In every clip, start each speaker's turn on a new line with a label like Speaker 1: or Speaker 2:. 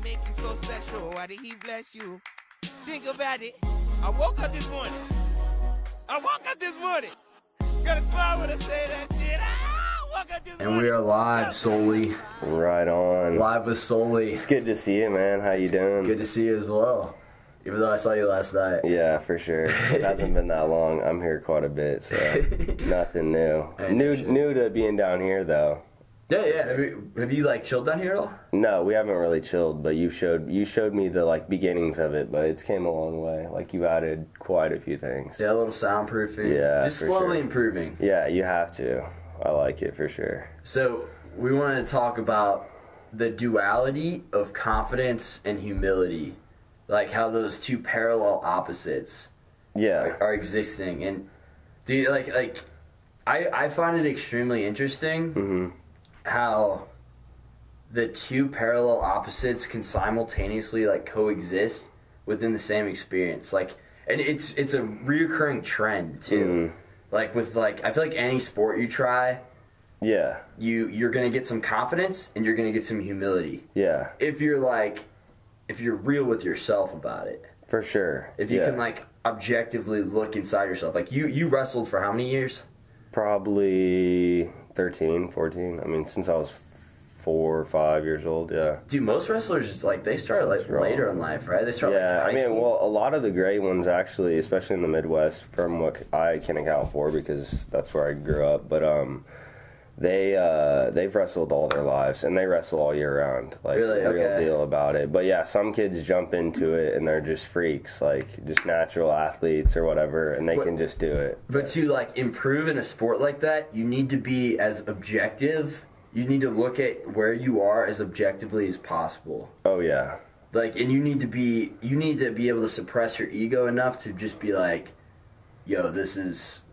Speaker 1: make you so special? Why did he bless you? Think about it. I woke up this morning. Gotta smile when I say that shit. Woke up this morning.
Speaker 2: And we are live, Sully.
Speaker 3: Right on.
Speaker 2: Live with Sully.
Speaker 3: It's good to see you, man. How you doing?
Speaker 2: Good to see you as well. Even though I saw you last night.
Speaker 3: Yeah, for sure. It hasn't been that long. I'm here quite a bit, so nothing new. New to being down here, though.
Speaker 2: Yeah. Have you like chilled down here at all?
Speaker 3: No, we haven't really chilled, but you showed me the like beginnings of it, but it's came a long way. Like you added quite a few things.
Speaker 2: Yeah, a little soundproofing.
Speaker 3: Yeah,
Speaker 2: just slowly improving.
Speaker 3: Yeah, you have to. I like it for sure.
Speaker 2: So we wanted to talk about the duality of confidence and humility, like how those two parallel opposites are existing. And do you like I find it extremely interesting how the two parallel opposites can simultaneously like coexist within the same experience. Like, and it's a reoccurring trend too. Like with like, I feel like any sport you try, you're gonna get some confidence and you're gonna get some humility. Yeah. If you're real with yourself about it. For sure. If you can like objectively look inside yourself. Like you wrestled for how many years?
Speaker 3: Probably 13, 14. I mean, since I was 4 or 5 years old, yeah.
Speaker 2: Dude, most wrestlers, like, they start, like, later in life, right? They start,
Speaker 3: I mean, well, a lot of the great ones, actually, especially in the Midwest, from what I can account for, because that's where I grew up, but they've wrestled all their lives, and they wrestle all year round. Like,
Speaker 2: really?
Speaker 3: Real deal about it. But, yeah, some kids jump into it, and they're just freaks, like, just natural athletes or whatever, and they can just do it.
Speaker 2: But to, like, improve in a sport like that, you need to be as objective. You need to look at where you are as objectively as possible.
Speaker 3: Oh, yeah.
Speaker 2: Like, and you need to be able to suppress your ego enough to just be like, yo, this is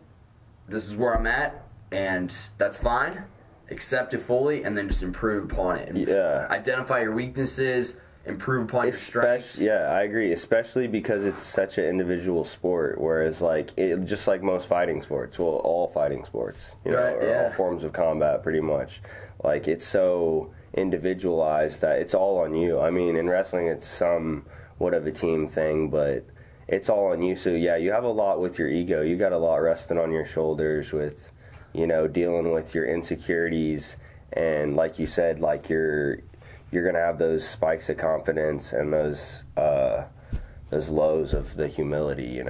Speaker 2: where I'm at, and that's fine. Accept it fully, and then just improve upon it. And identify your weaknesses, improve upon your strengths.
Speaker 3: Yeah, I agree. Especially because it's such an individual sport, whereas just like most fighting sports, well, all fighting sports, or all forms of combat, pretty much. Like it's so individualized that it's all on you. I mean, in wrestling, it's somewhat of a team thing, but it's all on you. So yeah, you have a lot with your ego. You got a lot resting on your shoulders with, dealing with your insecurities, and like you said, like you're gonna have those spikes of confidence and those lows of the humility,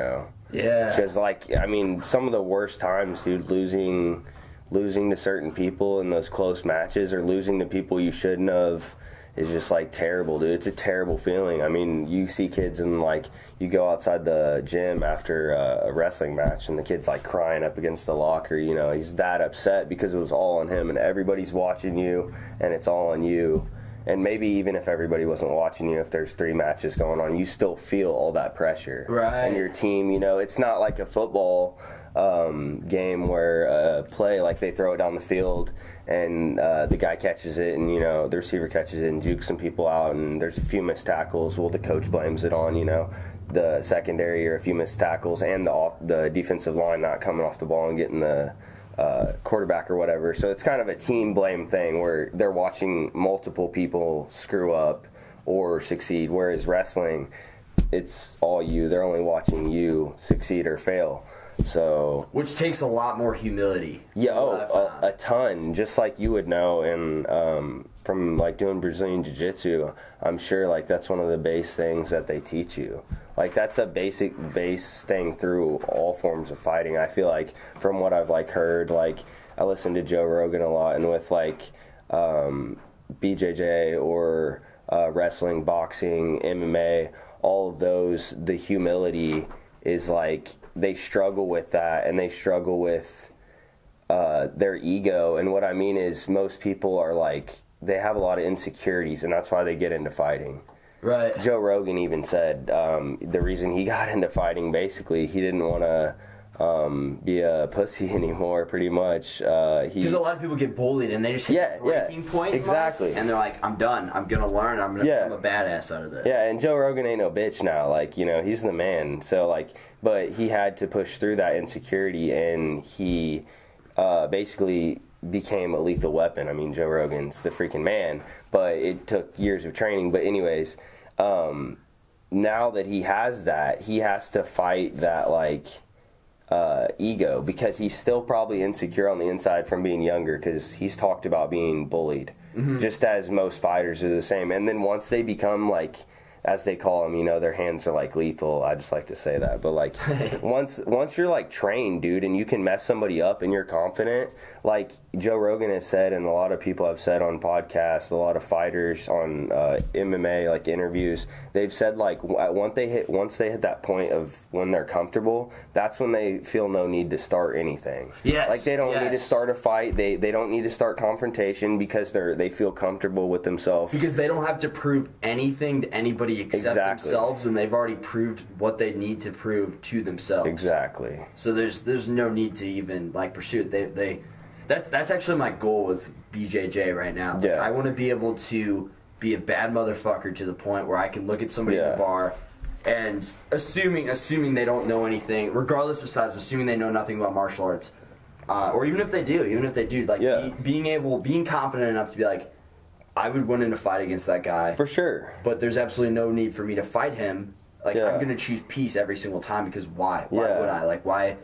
Speaker 3: Yeah. Because I mean, some of the worst times, dude, losing to certain people in those close matches or losing to people you shouldn't have is just like terrible, dude. It's a terrible feeling. I mean, you see kids and like you go outside the gym after a wrestling match and the kid's like crying up against the locker, he's that upset because it was all on him and everybody's watching you and it's all on you. And maybe even if everybody wasn't watching you, if there's 3 matches going on, you still feel all that pressure. Right. And your team, it's not like a football game where play, like they throw it down the field and the guy catches it and, the receiver catches it and jukes some people out and there's a few missed tackles. Well, the coach blames it on, the secondary or a few missed tackles and the defensive line not coming off the ball and getting the quarterback or whatever. So it's kind of a team blame thing where they're watching multiple people screw up or succeed, whereas wrestling, it's all you. They're only watching you succeed or fail. So,
Speaker 2: which takes a lot more humility.
Speaker 3: Yeah, a ton, just like you would know. And from like doing Brazilian Jiu-Jitsu, I'm sure like that's one of the base things that they teach you. Like that's a base thing through all forms of fighting. I feel like from what I've like heard, like I listen to Joe Rogan a lot, and with like BJJ or wrestling, boxing, MMA, all of those, the humility is like they struggle with that, and they struggle with their ego. And what I mean is most people are like, they have a lot of insecurities, and that's why they get into fighting. Right. Joe Rogan even said the reason he got into fighting, basically, he didn't want to be a pussy anymore, pretty much.
Speaker 2: Because a lot of people get bullied and they just hit a breaking point in life, and they're like, I'm done. I'm going to learn. I'm going to become a badass out of this.
Speaker 3: Yeah, and Joe Rogan ain't no bitch now. Like, he's the man. So, but he had to push through that insecurity, and he basically became a lethal weapon. I mean, Joe Rogan's the freaking man, but it took years of training. But anyways, now that he has that, he has to fight that, like, ego, because he's still probably insecure on the inside from being younger, because he's talked about being bullied, just as most fighters are the same. And then once they become, like, as they call them, you know, their hands are like lethal. I just like to say that. But, like, once you're, like, trained, dude, and you can mess somebody up and you're confident, like Joe Rogan has said, and a lot of people have said on podcasts, a lot of fighters on MMA, like, interviews, they've said, like, once they hit that point of when they're comfortable, that's when they feel no need to start anything.
Speaker 2: Yes.
Speaker 3: Like, they don't need to start a fight. They don't need to start confrontation, because they feel comfortable with themselves.
Speaker 2: Because they don't have to prove anything to anybody except themselves, and they've already proved what they need to prove to themselves.
Speaker 3: Exactly.
Speaker 2: So there's no need to even, like, pursue it. That's actually my goal with BJJ right now. Like, I want to be able to be a bad motherfucker to the point where I can look at somebody at the bar, and assuming they don't know anything, regardless of size, assuming they know nothing about martial arts, or even if they do, like, being confident enough to be like, I would win in a fight against that guy.
Speaker 3: For sure.
Speaker 2: But there's absolutely no need for me to fight him. Like, I'm going to choose peace every single time, because why? Why would I? Like, why?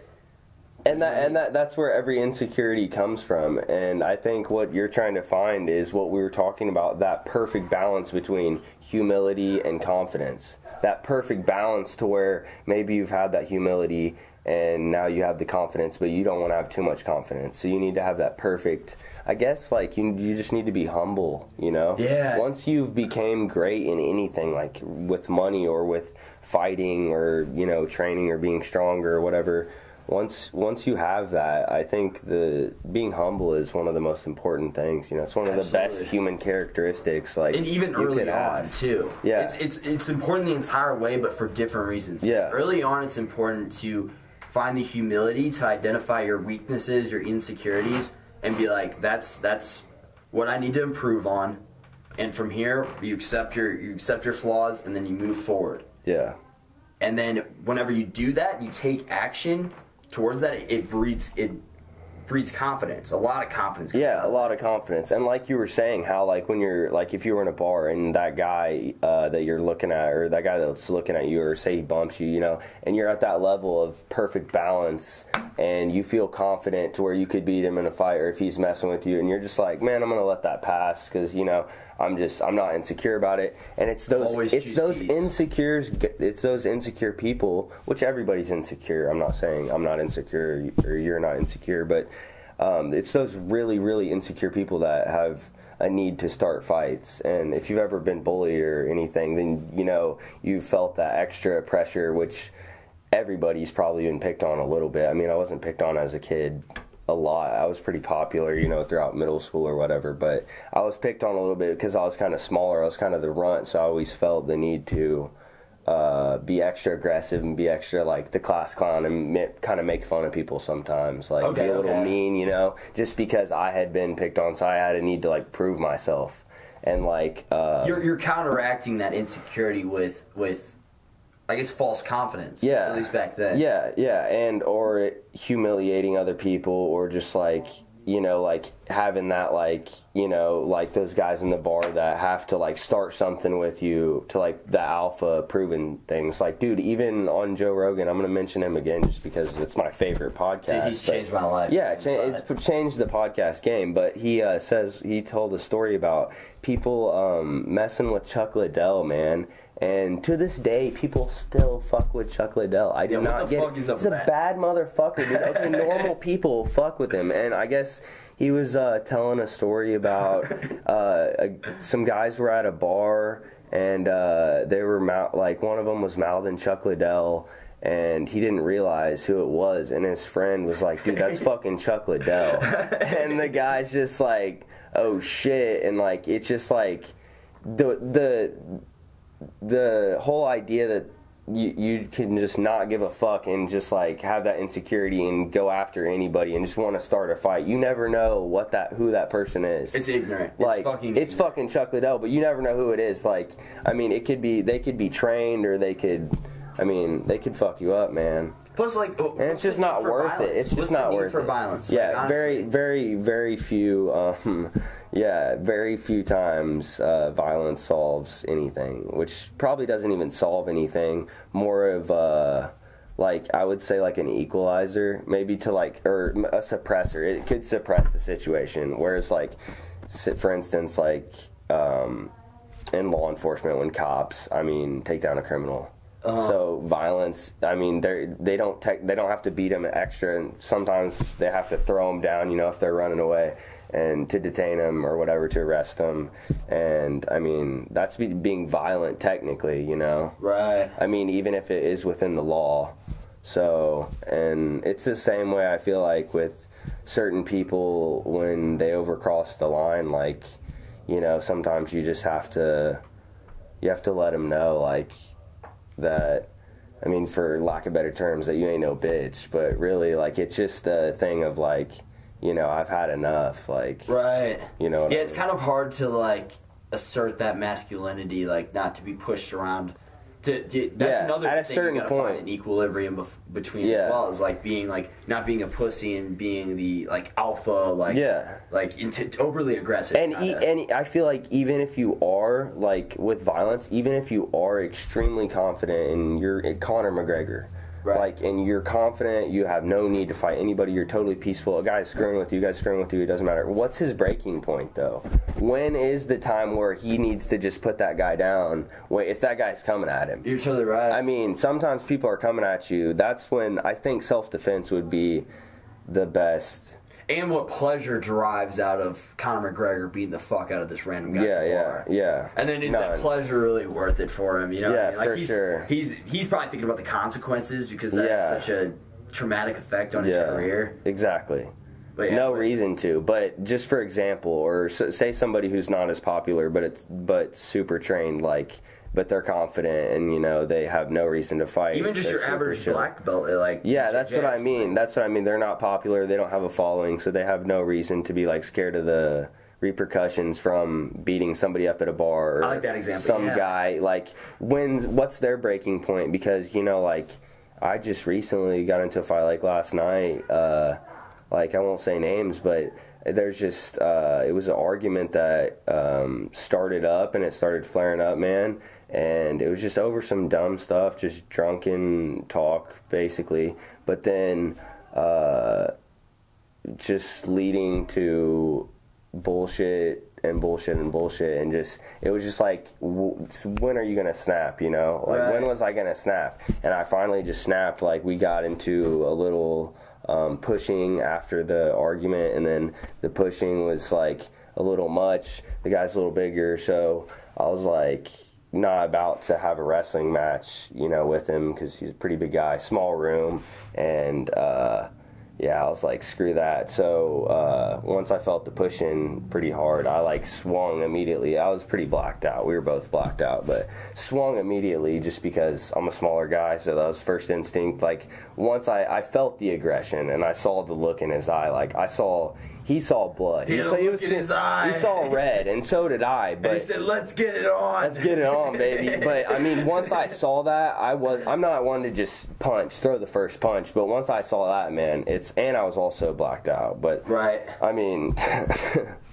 Speaker 3: And that's where every insecurity comes from. And I think what you're trying to find is what we were talking about, that perfect balance between humility and confidence. That perfect balance to where maybe you've had that humility and now you have the confidence, but you don't want to have too much confidence. So you need to have that perfect, I guess, like, you just need to be humble, you know?
Speaker 2: Yeah.
Speaker 3: Once you've became great in anything, like with money or with fighting or, you know, training or being stronger or whatever, once you have that, I think being humble is one of the most important things. You know, it's one of the best human characteristics. Like,
Speaker 2: and even early on too.
Speaker 3: Yeah,
Speaker 2: it's important the entire way, but for different reasons.
Speaker 3: Yeah,
Speaker 2: early on, it's important to find the humility to identify your weaknesses, your insecurities, and be like, that's what I need to improve on. And from here, you accept your flaws, and then you move forward.
Speaker 3: Yeah.
Speaker 2: And then whenever you do that, you take action towards that, it breeds confidence, a lot of confidence.
Speaker 3: Yeah, a lot of confidence. And like you were saying, how, like, when you're, like, if you were in a bar and that guy that you're looking at, or that guy that's looking at you, or say he bumps you, you know, and you're at that level of perfect balance and you feel confident to where you could beat him in a fight, or if he's messing with you, and you're just like, man, I'm going to let that pass because, you know, I'm not insecure about it. And it's those insecure people, which everybody's insecure. I'm not saying I'm not insecure or you're not insecure, but it's those really, really insecure people that have a need to start fights. And if you've ever been bullied or anything, then, you know, you've felt that extra pressure, which everybody's probably been picked on a little bit. I mean, I wasn't picked on as a kid a lot. I was pretty popular, you know, throughout middle school or whatever, but I was picked on a little bit because I was kind of smaller. I was kind of the runt, so I always felt the need to be extra aggressive and be extra, like, the class clown, and kind of make fun of people sometimes, like, be a little mean, you know, just because I had been picked on, so I had a need to, like, prove myself. And, like,
Speaker 2: you're counteracting that insecurity with I guess false confidence.
Speaker 3: Yeah.
Speaker 2: At least back then.
Speaker 3: Yeah, and or humiliating other people, or just, like, you know, like, having that, like, you know, like those guys in the bar that have to, like, start something with you to, like, the alpha proving things. Like, dude, even on Joe Rogan, I'm going to mention him again just because it's my favorite podcast.
Speaker 2: Dude, he's changed my life.
Speaker 3: Yeah, it's changed the podcast game, but he says, he told a story about people messing with Chuck Liddell, man. And to this day, people still fuck with Chuck Liddell. I do not get it. He's a bad motherfucker, dude. Okay, normal people fuck with him. And I guess he was telling a story about some guys were at a bar, and they were like, one of them was mouthing Chuck Liddell, and he didn't realize who it was. And his friend was like, dude, that's fucking Chuck Liddell. And the guy's just like, oh shit. And, like, it's just like the whole idea that you can just not give a fuck and just, like, have that insecurity and go after anybody and just want to start a fight. You never know who that person is.
Speaker 2: It's ignorant.
Speaker 3: Like, it's fucking Chuck Liddell, but you never know who it is. Like, I mean, they could be trained, or they could I mean, they could fuck you up, man.
Speaker 2: Plus, like,
Speaker 3: and it's just not worth it. It's just not worth it. For violence, yeah, like, very few. Very few times violence solves anything, which probably doesn't even solve anything. More of like, I would say, like an equalizer, maybe to like, or a suppressor. It could suppress the situation. Whereas, like, for instance, like in law enforcement, when cops, I mean, take down a criminal. So violence, I mean, they don't have to beat them extra, and sometimes they have to throw them down, you know, if they're running away, and to detain them or whatever, to arrest them. And I mean, that's being violent technically, you know.
Speaker 2: Right.
Speaker 3: I mean, even if it is within the law. So, and it's the same way I feel like with certain people when they overcross the line, like, you know, sometimes you just have to let them know, like, that, I mean, for lack of better terms, that you ain't no bitch, but really, like, it's just a thing of, like, you know, I've had enough, like,
Speaker 2: right,
Speaker 3: you know.
Speaker 2: Yeah, it's kind of hard to, like, assert that masculinity, like, not to be pushed around. That's another
Speaker 3: at a
Speaker 2: thing
Speaker 3: certain
Speaker 2: you gotta
Speaker 3: point.
Speaker 2: Find an equilibrium between as well, is like being like not being a pussy and being the like alpha, like overly aggressive.
Speaker 3: And I feel like even if you are like with violence, even if you are extremely confident and you're Conor McGregor. Right. Like, and you're confident, you have no need to fight anybody, you're totally peaceful, a guy's screwing with you, it doesn't matter. What's his breaking point, though? When is the time where he needs to just put that guy down, if that guy's coming at him?
Speaker 2: You're totally right.
Speaker 3: I mean, sometimes people are coming at you. That's when I think self-defense would be the best.
Speaker 2: And what pleasure derives out of Conor McGregor beating the fuck out of this random guy.
Speaker 3: Yeah.
Speaker 2: And then is that pleasure really worth it for him? You know,
Speaker 3: yeah,
Speaker 2: I mean? Like,
Speaker 3: for sure.
Speaker 2: He's probably thinking about the consequences because that has such a traumatic effect on his career.
Speaker 3: Exactly. No reason to, but just for example, or say somebody who's not as popular, but super trained, like. But they're confident, and you know they have no reason to fight.
Speaker 2: Even just your average black belt, like
Speaker 3: that's what I mean. That's what I mean. They're not popular. They don't have a following, so they have no reason to be like scared of the repercussions from beating somebody up at a bar. Or
Speaker 2: I like that example.
Speaker 3: Some guy like what's their breaking point? Because you know, like I just recently got into a fight like last night. Like I won't say names, but. There's just, it was an argument that started up and it started flaring up, man. And it was just over some dumb stuff, just drunken talk, basically. But then just leading to bullshit and just, it was just like, when are you going to snap, you know? Like, when was I going to snap? And I finally just snapped. Like, we got into a little... pushing after the argument, and then the pushing was like a little much. The guy's a little bigger, so I was like not about to have a wrestling match, you know, with him because he's a pretty big guy, small room, and I was like, screw that. So once I felt the pushing pretty hard, I like swung immediately. I was pretty blacked out. We were both blacked out, but swung immediately just because I'm a smaller guy, so that was first instinct. Like, once I felt the aggression and I saw the look in his eye, like he saw blood.
Speaker 2: He
Speaker 3: saw red, and so did I. But
Speaker 2: and he said, "Let's get it on.
Speaker 3: Let's get it on, baby." But I mean, once I saw that, I'm not one to just throw the first punch. But once I saw that, man, and I was also blacked out. But I mean,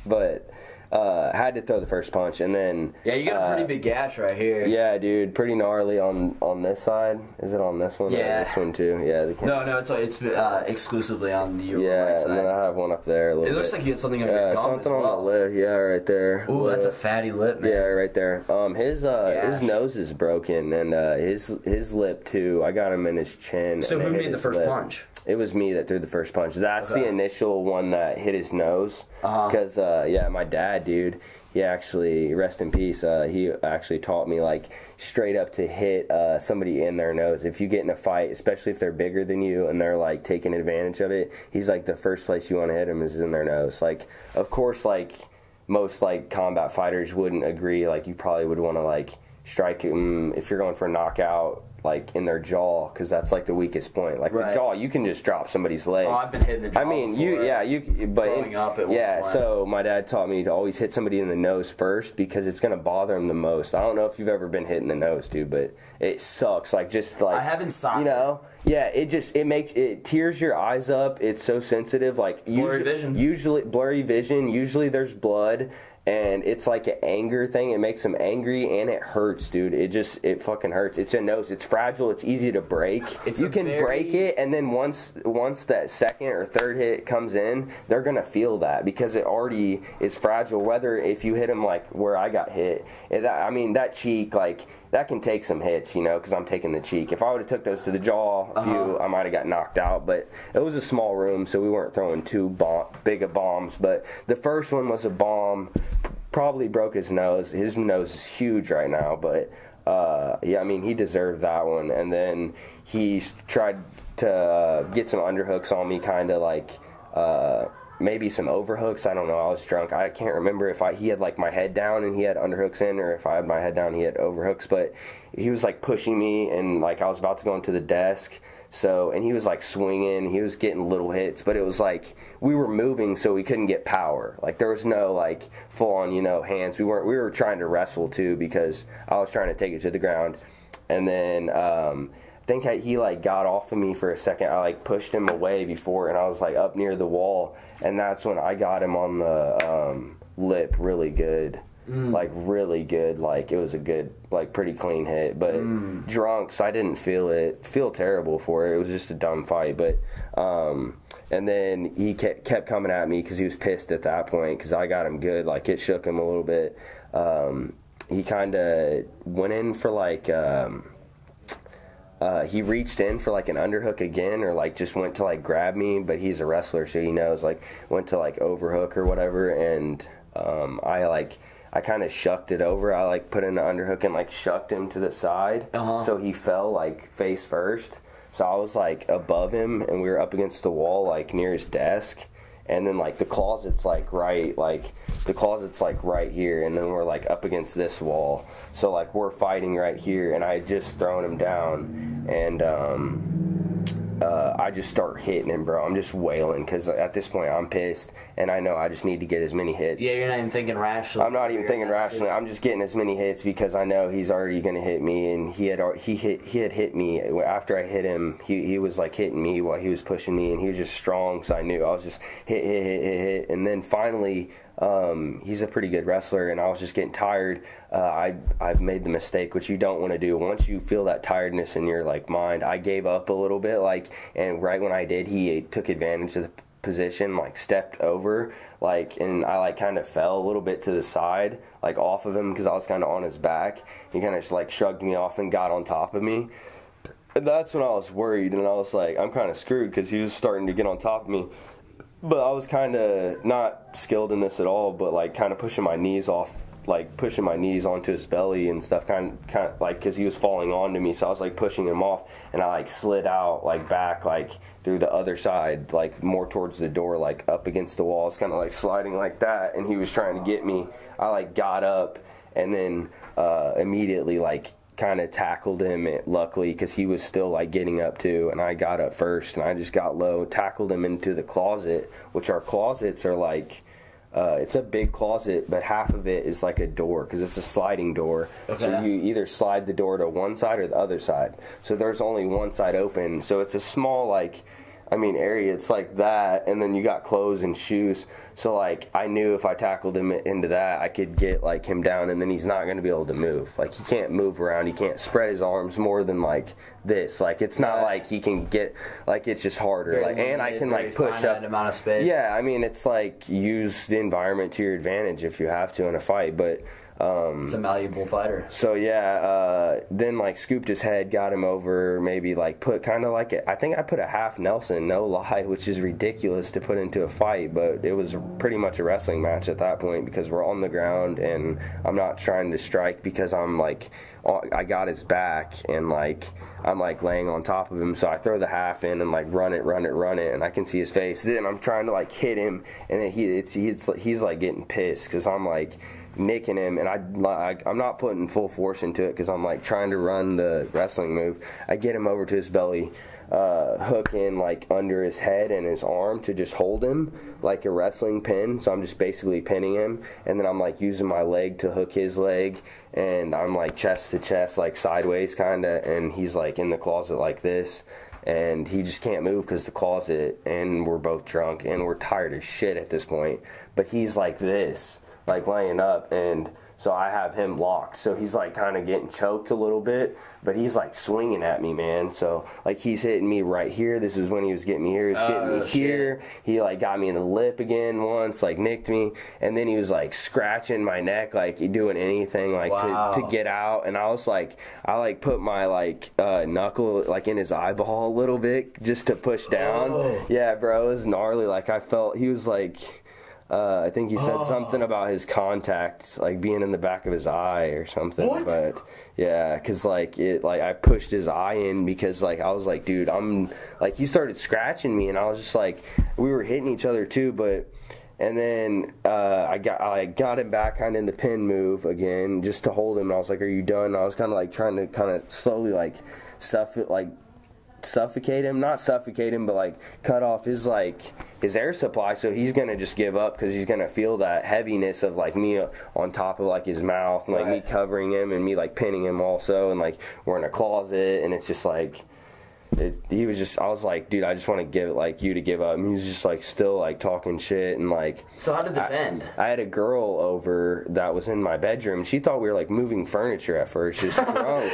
Speaker 3: but. Had to throw the first punch, and then
Speaker 2: you got a pretty big gash right here.
Speaker 3: Yeah, dude, pretty gnarly on this side. Is it on this one?
Speaker 2: Yeah,
Speaker 3: this one too. Yeah.
Speaker 2: No, it's exclusively on the right side.
Speaker 3: And then I have one up there.
Speaker 2: It looks like you had something on your gum
Speaker 3: something on the lip. Yeah, right there.
Speaker 2: Ooh, that's a fatty lip, man.
Speaker 3: Yeah, right there. His nose is broken, and his lip too. I got him in his chin.
Speaker 2: So who made the first punch?
Speaker 3: It was me that threw the first punch. That's the initial one that hit his nose. Because, my dad, dude, he actually, rest in peace, he actually taught me, like, straight up to hit somebody in their nose. If you get in a fight, especially if they're bigger than you and they're, like, taking advantage of it, he's like, the first place you want to hit them is in their nose. Like, of course, like, most, like, combat fighters wouldn't agree. Like, you probably would want to, like, strike him if you're going for a knockout, like in their jaw, because that's like the weakest point. Like the jaw, you can just drop somebody's legs.
Speaker 2: Oh, I've been hitting the jaw.
Speaker 3: I mean,
Speaker 2: but growing up at one point.
Speaker 3: So my dad taught me to always hit somebody in the nose first because it's gonna bother them the most. I don't know if you've ever been hit in the nose, dude, but it sucks. Like just like
Speaker 2: I haven't soccer.
Speaker 3: You know. Yeah, it tears your eyes up. It's so sensitive. Like
Speaker 2: blurry vision.
Speaker 3: Usually blurry vision. Usually there's blood, and it's like an anger thing. It makes them angry, and it hurts, dude. It fucking hurts. It's a nose. It's fragile. It's easy to break. You can break it, and then once that second or third hit comes in, they're gonna feel that because it already is fragile. Whether if you hit them like where I got hit, that cheek, like that can take some hits, you know, because I'm taking the cheek. If I would have took those to the jaw, I might have got knocked out. But it was a small room, so we weren't throwing too big of bombs. But the first one was a bomb. Probably broke his nose. His nose is huge right now, but he deserved that one. And then he tried to get some underhooks on me, kind of like maybe some overhooks. I don't know. I was drunk. I can't remember if he had like my head down and he had underhooks in, or if I had my head down, he had overhooks. But he was like pushing me, and like I was about to go into the desk. So, and he was like swinging, he was getting little hits, but it was like we were moving, so we couldn't get power. Like there was no like full on, hands. We were trying to wrestle too, because I was trying to take it to the ground. And then I think he like got off of me for a second. I like pushed him away before, and I was like up near the wall, and that's when I got him on the lip really good. Like really good, like it was a good, like pretty clean hit, but drunk, so I didn't feel terrible for it. It was just a dumb fight, but and then he kept coming at me because he was pissed at that point because I got him good, like it shook him a little bit. He kind of went in for like he reached in for like an underhook again, or like just went to like grab me, but he's a wrestler, so he knows, like went to like overhook or whatever, and I kind of shucked it over. I like put in an underhook and like shucked him to the side, so he fell like face first. So I was like above him, and we were up against the wall, like near his desk. And then like the closet's like right here, and then we're like up against this wall. So like we're fighting right here, and I had just thrown him down, and I just start hitting him, bro. I'm just wailing because at this point I'm pissed, and I know I just need to get as many hits.
Speaker 2: Yeah, you're not even thinking rationally.
Speaker 3: I'm not even thinking rationally. I'm just getting as many hits because I know he's already going to hit me, and he had hit me after I hit him. He was like hitting me while he was pushing me, and he was just strong, so I knew I was just hit, and then finally. He's a pretty good wrestler, and I was just getting tired. I've made the mistake, which you don't want to do. Once you feel that tiredness in your like mind, I gave up a little bit, and right when I did, he took advantage of the position, like stepped over, and I like kind of fell a little bit to the side, like off of him because I was kind of on his back. He kind of just like shrugged me off and got on top of me. And that's when I was worried, and I was like, I'm kind of screwed because he was starting to get on top of me. But I was kind of not skilled in this at all, but like kind of pushing my knees off, like pushing my knees onto his belly and stuff, kind of like because he was falling onto me, so I was like pushing him off, and I like slid out like back like through the other side, like more towards the door, like up against the walls, kind of like sliding like that, and he was trying to get me. I like got up and then immediately like kind of tackled him, luckily, because he was still like getting up too, and I got up first, and I just got low, tackled him into the closet, which our closets are like it's a big closet, but half of it is like a door because it's a sliding door. Okay. So you either slide the door to one side or the other side, so there's only one side open, so it's a small area. It's like that, and then you got clothes and shoes. So like I knew if I tackled him into that, I could get like him down, and then he's not going to be able to move. Like he can't move around. He can't spread his arms more than like this. Like it's not like he can get, like it's just harder. Very like limited, and I can like push up
Speaker 2: amount of space.
Speaker 3: Yeah, I mean it's like use the environment to your advantage if you have to in a fight, but.
Speaker 2: It's a malleable fighter.
Speaker 3: So yeah, then like scooped his head, got him over, maybe like put kind of like I think I put a half Nelson, no lie, which is ridiculous to put into a fight, but it was pretty much a wrestling match at that point because we're on the ground and I'm not trying to strike because I'm like I got his back and like I'm like laying on top of him, so I throw the half in and like run it, and I can see his face. Then I'm trying to like hit him, and he's like getting pissed because I'm like nicking him, and I'm not putting full force into it because I'm like trying to run the wrestling move. I get him over to his belly, hook in like under his head and his arm to just hold him like a wrestling pin. So I'm just basically pinning him, and then I'm like using my leg to hook his leg, and I'm like chest to chest, like sideways kind of, and he's like in the closet like this. And he just can't move because the closet, and we're both drunk, and we're tired as shit at this point. But he's like this, like laying up, and so I have him locked. So he's like kind of getting choked a little bit, but he's like swinging at me, man. So like he's hitting me right here. This is when he was getting me here. He was getting me here. He like got me in the lip again once, like nicked me, and then he was like scratching my neck, like doing anything like to get out. And I was like, I like put my like knuckle like in his eyeball a little bit just to push down. Yeah, bro, it was gnarly. Like I felt he was like. I think he said something about his contact, like being in the back of his eye or something.
Speaker 2: What?
Speaker 3: But yeah, because like I pushed his eye in because like I was like, dude, I'm like he started scratching me, and I was just like, we were hitting each other too, but. And then I got him back kind of in the pin move again, just to hold him. And I was like, "Are you done?" And I was kind of like trying to kind of slowly like suffocate him, not suffocate him, but like cut off his air supply, so he's gonna just give up because he's gonna feel that heaviness of like me on top of like his mouth and like me covering him and me like pinning him also, and like we're in a closet, and it's just like he was just, I was like, dude, I just want to give like you to give up. And he was just like still like talking shit, and like.
Speaker 2: So how did this end?
Speaker 3: I had a girl over that was in my bedroom. She thought we were like moving furniture at first, just drunk,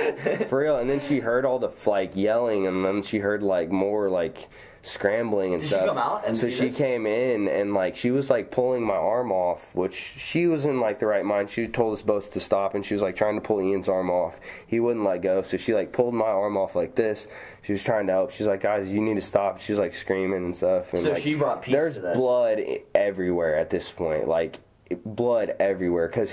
Speaker 3: for real. And then she heard all the like yelling, and then she heard like more like scrambling and stuff.
Speaker 2: Did she come out and
Speaker 3: so she came in, and like she was like pulling my arm off, which she was in like the right mind. She told us both to stop, and she was like trying to pull Ian's arm off. He wouldn't let go, so she like pulled my arm off like this. She was trying to help. She's like, guys, you need to stop. She's like screaming and stuff. And
Speaker 2: so
Speaker 3: like,
Speaker 2: she brought peace
Speaker 3: there's
Speaker 2: to this.
Speaker 3: blood everywhere at this point, like blood everywhere, because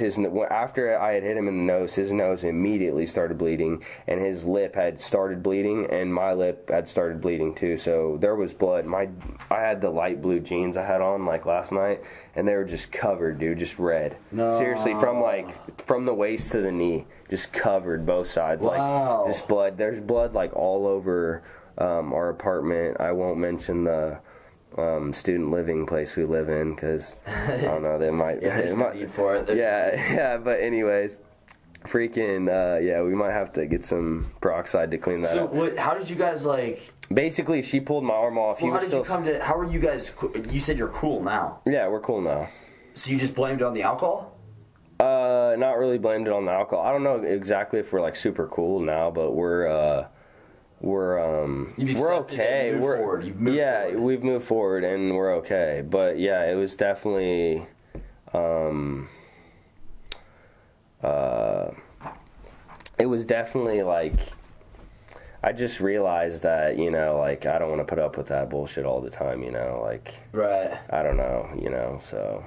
Speaker 3: after I had hit him in the nose, his nose immediately started bleeding, and his lip had started bleeding, and my lip had started bleeding too. So there was blood. I had the light blue jeans I had on like last night, and they were just covered, dude, just red. No. Seriously, from the waist to the knee, just covered both sides.
Speaker 2: Wow.
Speaker 3: Like just blood. There's blood like all over our apartment. I won't mention the student living place we live in because I don't know, they might
Speaker 2: there's no need for it.
Speaker 3: Yeah, but anyways, freaking we might have to get some peroxide to clean that up.
Speaker 2: So how did you guys like?
Speaker 3: Basically, she pulled my arm off.
Speaker 2: Well, how are you guys? You said you're cool now.
Speaker 3: Yeah, we're cool now.
Speaker 2: So you just blamed it on the alcohol?
Speaker 3: Not really blamed it on the alcohol. I don't know exactly if we're like super cool now, but we're okay. We've moved forward and we're okay. But yeah, it was definitely like I just realized that, you know, like I don't want to put up with that bullshit all the time, you know, like
Speaker 2: right.
Speaker 3: I don't know, you know, so.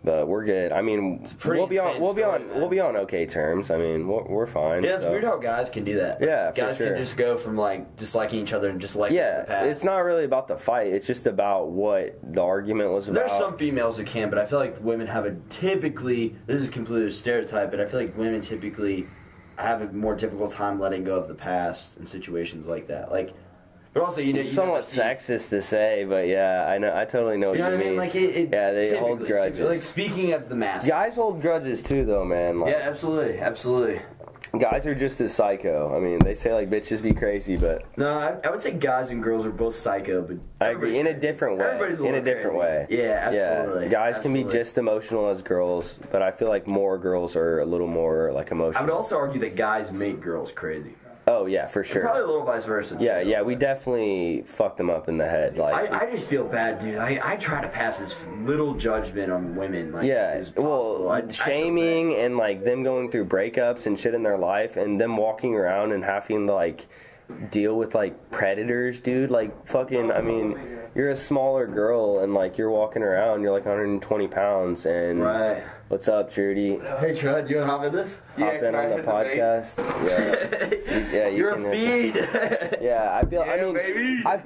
Speaker 3: But we're good. I mean, we'll be on okay terms. I mean, we're fine.
Speaker 2: Yeah, it's weird how guys can do that.
Speaker 3: Yeah,
Speaker 2: guys
Speaker 3: for sure.
Speaker 2: can just go from like disliking each other and just liking the past.
Speaker 3: It's not really about the fight. It's just about what the argument was about.
Speaker 2: There's some females who can, but I feel like women have typically. This is completely a stereotype, but I feel like women typically have a more difficult time letting go of the past in situations like that. Like. But also,
Speaker 3: it's somewhat sexist to say, but yeah, I know. I totally know what you mean.
Speaker 2: I mean? Like
Speaker 3: they hold grudges.
Speaker 2: Like speaking of the masses,
Speaker 3: guys hold grudges too, though, man. Like,
Speaker 2: yeah, absolutely.
Speaker 3: Guys are just as psycho. I mean, they say like bitches be crazy, but
Speaker 2: no, I would say guys and girls are both psycho, but
Speaker 3: I agree in a different way. In a different way.
Speaker 2: Yeah, absolutely.
Speaker 3: Yeah. Guys can be just emotional as girls, but I feel like more girls are a little more like emotional.
Speaker 2: I would also argue that guys make girls crazy.
Speaker 3: Oh yeah, for sure.
Speaker 2: Probably a little vice versa.
Speaker 3: Yeah, we definitely fucked them up in the head. Like
Speaker 2: I just feel bad, dude. I try to pass as little judgment on women, like as possible.
Speaker 3: Well, shaming and like them going through breakups and shit in their life, and them walking around and having to like deal with like predators, dude. Like fucking, I mean, you're a smaller girl and like you're walking around, you're like 120 pounds and
Speaker 2: right.
Speaker 3: What's up, Judy?
Speaker 2: Hey, Trud, you want to hop in this?
Speaker 3: Hop in on the podcast. Yeah, you
Speaker 2: you're
Speaker 3: can
Speaker 2: a feed.
Speaker 3: Yeah, I feel.
Speaker 2: Yeah,
Speaker 3: I mean,
Speaker 2: baby.
Speaker 3: I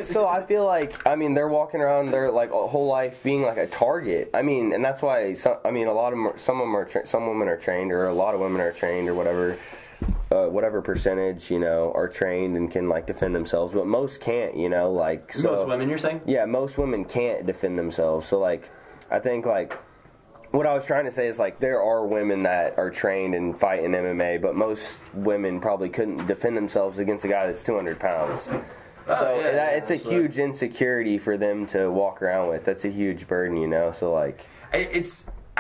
Speaker 3: feel like, I mean, they're walking around their like whole life being like a target. I mean, and that's why some women are trained, or a lot of women are trained, or whatever percentage, you know, are trained and can like defend themselves, but most can't, you know, like so.
Speaker 2: Most women, you're saying?
Speaker 3: Yeah, most women can't defend themselves. So like, I think like. What I was trying to say is, like, there are women that are trained and fight in MMA, but most women probably couldn't defend themselves against a guy that's 200 pounds. So it's a huge insecurity for them to walk around with. That's a huge burden, you know? So, like...
Speaker 2: I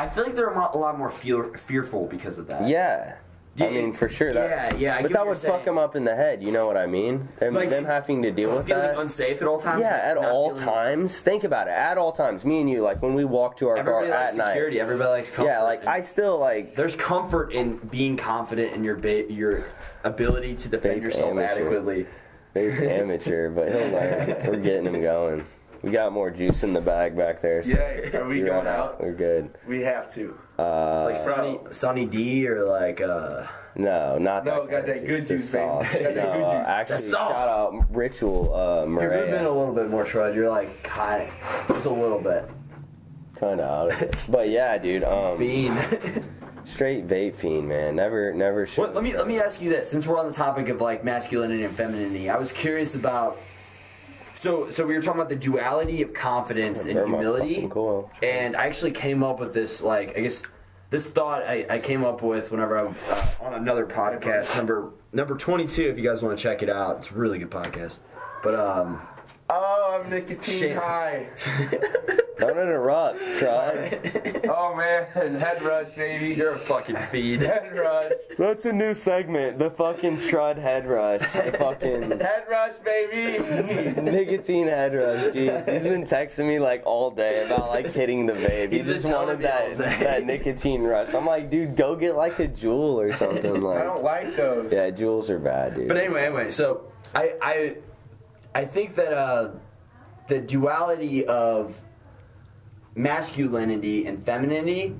Speaker 2: feel like they're a lot more fearful because of that.
Speaker 3: Yeah. I mean, for sure.
Speaker 2: Yeah.
Speaker 3: But that would fuck them up in the head, you know what I mean? Them having to deal with that.
Speaker 2: Feeling unsafe at all times?
Speaker 3: Yeah, at all times. Think about it. At all times. Me and you, like, when we walk to our car at night.
Speaker 2: Security. Everybody likes comfort.
Speaker 3: Yeah, like, I still, like...
Speaker 2: There's comfort in being confident in your ability to defend yourself adequately.
Speaker 3: Very amateur, but he'll learn. We're getting him going. We got more juice in the bag back there. So
Speaker 4: yeah, are we going out?
Speaker 3: We're good.
Speaker 4: We have to.
Speaker 2: Like Sunny D or like
Speaker 3: No, not that.
Speaker 4: No, got that good juice,
Speaker 3: sauce.
Speaker 4: baby.
Speaker 3: No, actually, shout out Ritual Maria.
Speaker 2: You could have been a little bit more Trud. You're like kind of just a little bit.
Speaker 3: Kind of out of it, but yeah, dude.
Speaker 2: Fiend.
Speaker 3: Straight vape fiend, man. Never.
Speaker 2: Let me ask you this. Since we're on the topic of like masculinity and femininity, I was curious about. So we were talking about the duality of confidence and humility, and I actually came up with this, like, I guess this thought I came up with whenever I was on another podcast, number 22. If you guys want to check it out, it's a really good podcast. But
Speaker 4: oh, I'm nicotine high.
Speaker 3: Don't interrupt, Trud.
Speaker 4: Oh man, head rush, baby.
Speaker 2: You're a fucking feed.
Speaker 4: Head rush.
Speaker 3: That's a new segment. The fucking Trud head rush. The fucking
Speaker 4: head rush, baby.
Speaker 3: Nicotine head rush. Jeez, he's been texting me like all day about like hitting the vape. He just wanted that nicotine rush. I'm like, dude, go get like a Juul or something. Like,
Speaker 4: I don't like those.
Speaker 3: Yeah, Juuls are bad, dude.
Speaker 2: But anyway, so I think that the duality of masculinity and femininity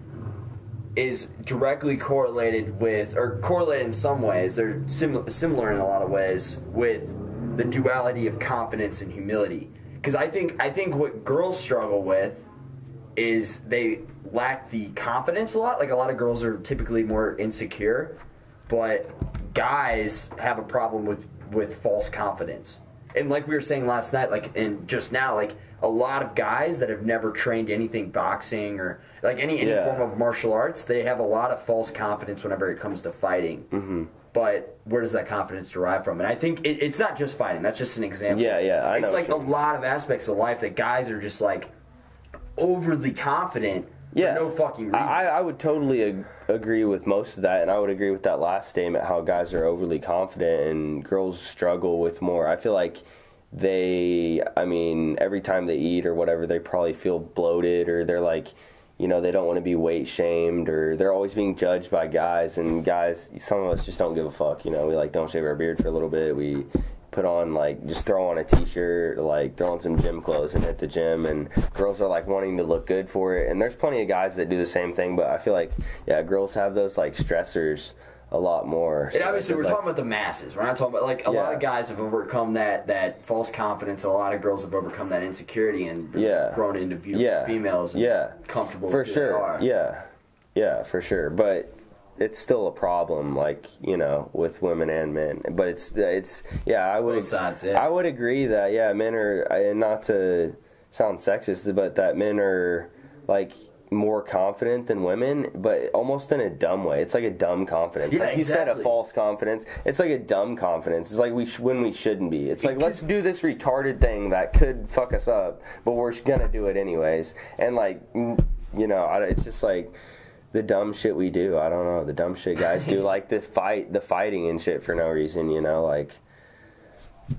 Speaker 2: is directly correlated with, or correlated in some ways, they're similar in a lot of ways, with the duality of confidence and humility. Because I think what girls struggle with is they lack the confidence a lot. Like, a lot of girls are typically more insecure, but guys have a problem with false confidence. And like we were saying last night, like, and just now, like, a lot of guys that have never trained anything boxing or like any form of martial arts, they have a lot of false confidence whenever it comes to fighting. Mm-hmm. But where does that confidence derive from? And I think it's not just fighting. That's just an example.
Speaker 3: Yeah, I know.
Speaker 2: It's like a lot of aspects of life that guys are just like overly confident.
Speaker 3: Yeah,
Speaker 2: for no fucking reason.
Speaker 3: I would totally agree with most of that, and I would agree with that last statement, how guys are overly confident and girls struggle with more. I feel like every time they eat or whatever, they probably feel bloated, or they're like, you know, they don't want to be weight shamed, or they're always being judged by guys, and guys, some of us just don't give a fuck, you know, we like don't shave our beard for a little bit, we put on, like, just throw on a t-shirt, like throw on some gym clothes and hit the gym, and girls are like wanting to look good for it, and there's plenty of guys that do the same thing, but I feel like, yeah, girls have those like stressors a lot more.
Speaker 2: And obviously, we're talking about the masses. We're not talking about, like, a lot of guys have overcome that false confidence. A lot of girls have overcome that insecurity and grown into beautiful females and comfortable with who they are.
Speaker 3: Yeah, for sure. But it's still a problem, like, you know, with women and men. But it's I would,
Speaker 2: both sides,
Speaker 3: I would agree that, men are, and not to sound sexist, but that men are, like, more confident than women, but almost in a dumb way. It's like a dumb confidence.
Speaker 2: Yeah,
Speaker 3: like you
Speaker 2: exactly.
Speaker 3: said, a false confidence. It's like a dumb confidence. It's like when we shouldn't be. It's like, let's do this retarded thing that could fuck us up, but we're gonna do it anyways. And like, you know, it's just like the dumb shit we do. I don't know, the dumb shit guys do, like the fighting and shit for no reason. You know, like.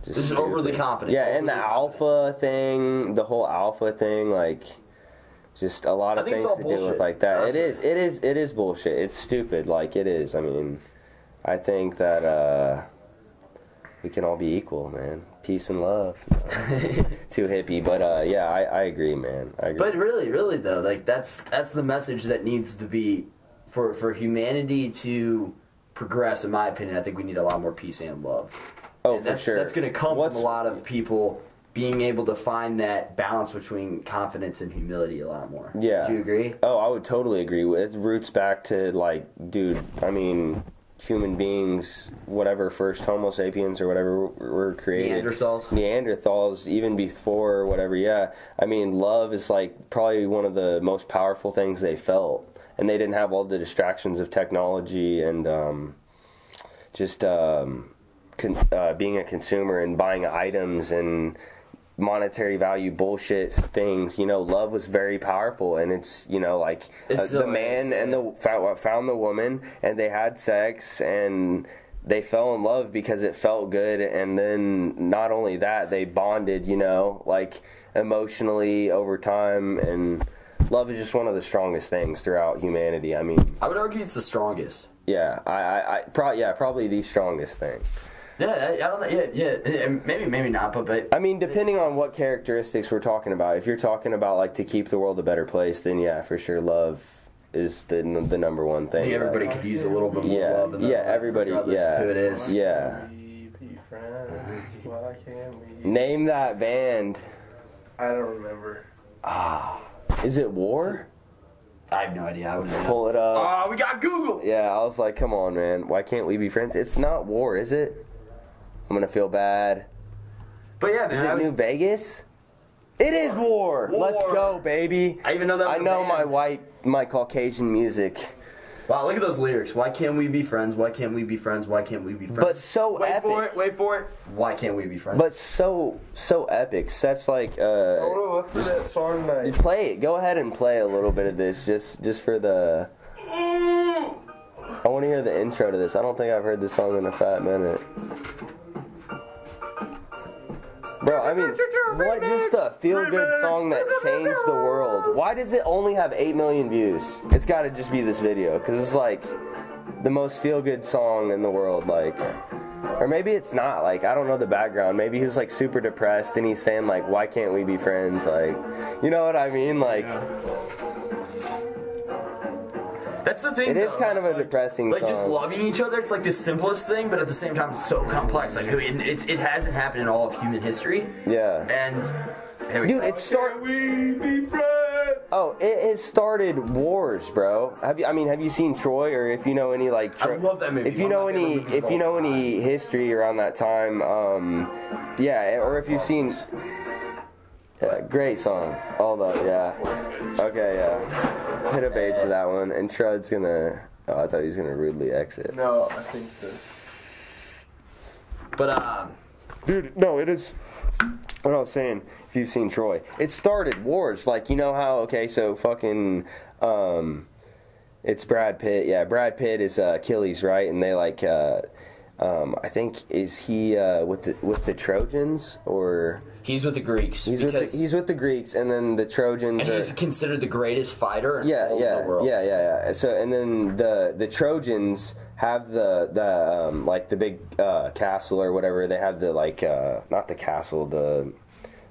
Speaker 2: Just overly confident.
Speaker 3: Yeah, and the alpha thing, the whole alpha thing, like. Just a lot of things to do with like that. Honestly. It is bullshit. It's stupid. Like, it is. I mean, I think that we can all be equal, man. Peace and love. Too hippie, but yeah, I agree, man. I agree.
Speaker 2: But really though, like that's the message that needs to be for humanity to progress. In my opinion, I think we need a lot more peace and love.
Speaker 3: Oh,
Speaker 2: and
Speaker 3: for sure.
Speaker 2: That's going to come from a lot of people being able to find that balance between confidence and humility a lot more.
Speaker 3: Yeah.
Speaker 2: Do you agree?
Speaker 3: Oh, I would totally agree. It roots back to, like, dude, I mean, human beings, whatever, first Homo sapiens or whatever were created. Neanderthals, even before, whatever, yeah. I mean, love is, like, probably one of the most powerful things they felt. And they didn't have all the distractions of technology and being a consumer and buying items and monetary value bullshit things. You know, love was very powerful, and it's, you know, like the man and found the woman, and they had sex, and they fell in love because it felt good, and then not only that, they bonded, you know, like emotionally over time, and love is just one of the strongest things throughout humanity. I mean,
Speaker 2: I would argue it's the strongest.
Speaker 3: Yeah, probably the strongest thing.
Speaker 2: Yeah, I don't know. Yeah, maybe not, but
Speaker 3: I mean, depending on what characteristics we're talking about. If you're talking about, like, to keep the world a better place, then yeah, for sure, love is the number one thing.
Speaker 2: I think everybody could use a little bit more love. In their life,
Speaker 3: everybody. Yeah,
Speaker 2: who it is.
Speaker 3: Yeah.
Speaker 4: Why can't we?
Speaker 3: Name that band.
Speaker 4: I don't remember.
Speaker 3: Is it War?
Speaker 2: I have no idea. I wouldn't know.
Speaker 3: Pull it up.
Speaker 2: Oh, we got Google.
Speaker 3: Yeah, I was like, come on, man. Why can't we be friends? It's not War, is it? I'm gonna feel bad.
Speaker 2: But yeah, man,
Speaker 3: is it New Vegas? It is War. Let's go, baby.
Speaker 2: I even know that.
Speaker 3: I know my Caucasian music.
Speaker 2: Wow, look at those lyrics. Why can't we be friends? Why can't we be friends? Why can't we be friends?
Speaker 3: But so epic.
Speaker 2: Wait for it. Why can't we be friends?
Speaker 3: But so epic. Such like
Speaker 4: I wanna look for that song tonight.
Speaker 3: Play it. Go ahead and play a little bit of this, just for the. I want to hear the intro to this. I don't think I've heard this song in a fat minute. Bro, I mean, what just a feel-good song that changed the world? Why does it only have 8 million views? It's got to just be this video, because it's like the most feel-good song in the world, like. Or maybe it's not, like, I don't know the background. Maybe he was, like, super depressed, and he's saying, like, why can't we be friends? Like, you know what I mean? Like,
Speaker 2: that's the thing.
Speaker 3: It is kind of a depressing song.
Speaker 2: Like, just loving each other, it's like the simplest thing, but at the same time, it's so complex. Like, it hasn't happened in all of human history.
Speaker 3: Yeah.
Speaker 2: And,
Speaker 3: dude, it started. We be friends. Oh, it has started wars, bro. Have you seen Troy, or if you know any like?
Speaker 2: I love that movie.
Speaker 3: If you know any history around that time, yeah, or if you've seen. Yeah, great song. Hold up, yeah. Okay, yeah. Hit a babe to that one, and Trud's gonna. Oh, I thought he was gonna rudely exit.
Speaker 4: No, I think this.
Speaker 2: But
Speaker 3: dude, no, it is. What I was saying, if you've seen Troy, it started wars. Like, you know how? Okay, so fucking, it's Brad Pitt. Yeah, Brad Pitt is Achilles, right? And they like, I think is he with the Trojans or?
Speaker 2: He's with the Greeks.
Speaker 3: He's with the Greeks, and then the Trojans.
Speaker 2: And he's considered the greatest fighter in all
Speaker 3: of
Speaker 2: the world.
Speaker 3: Yeah. So, and then the Trojans have the like the big castle or whatever. They have the like not the castle.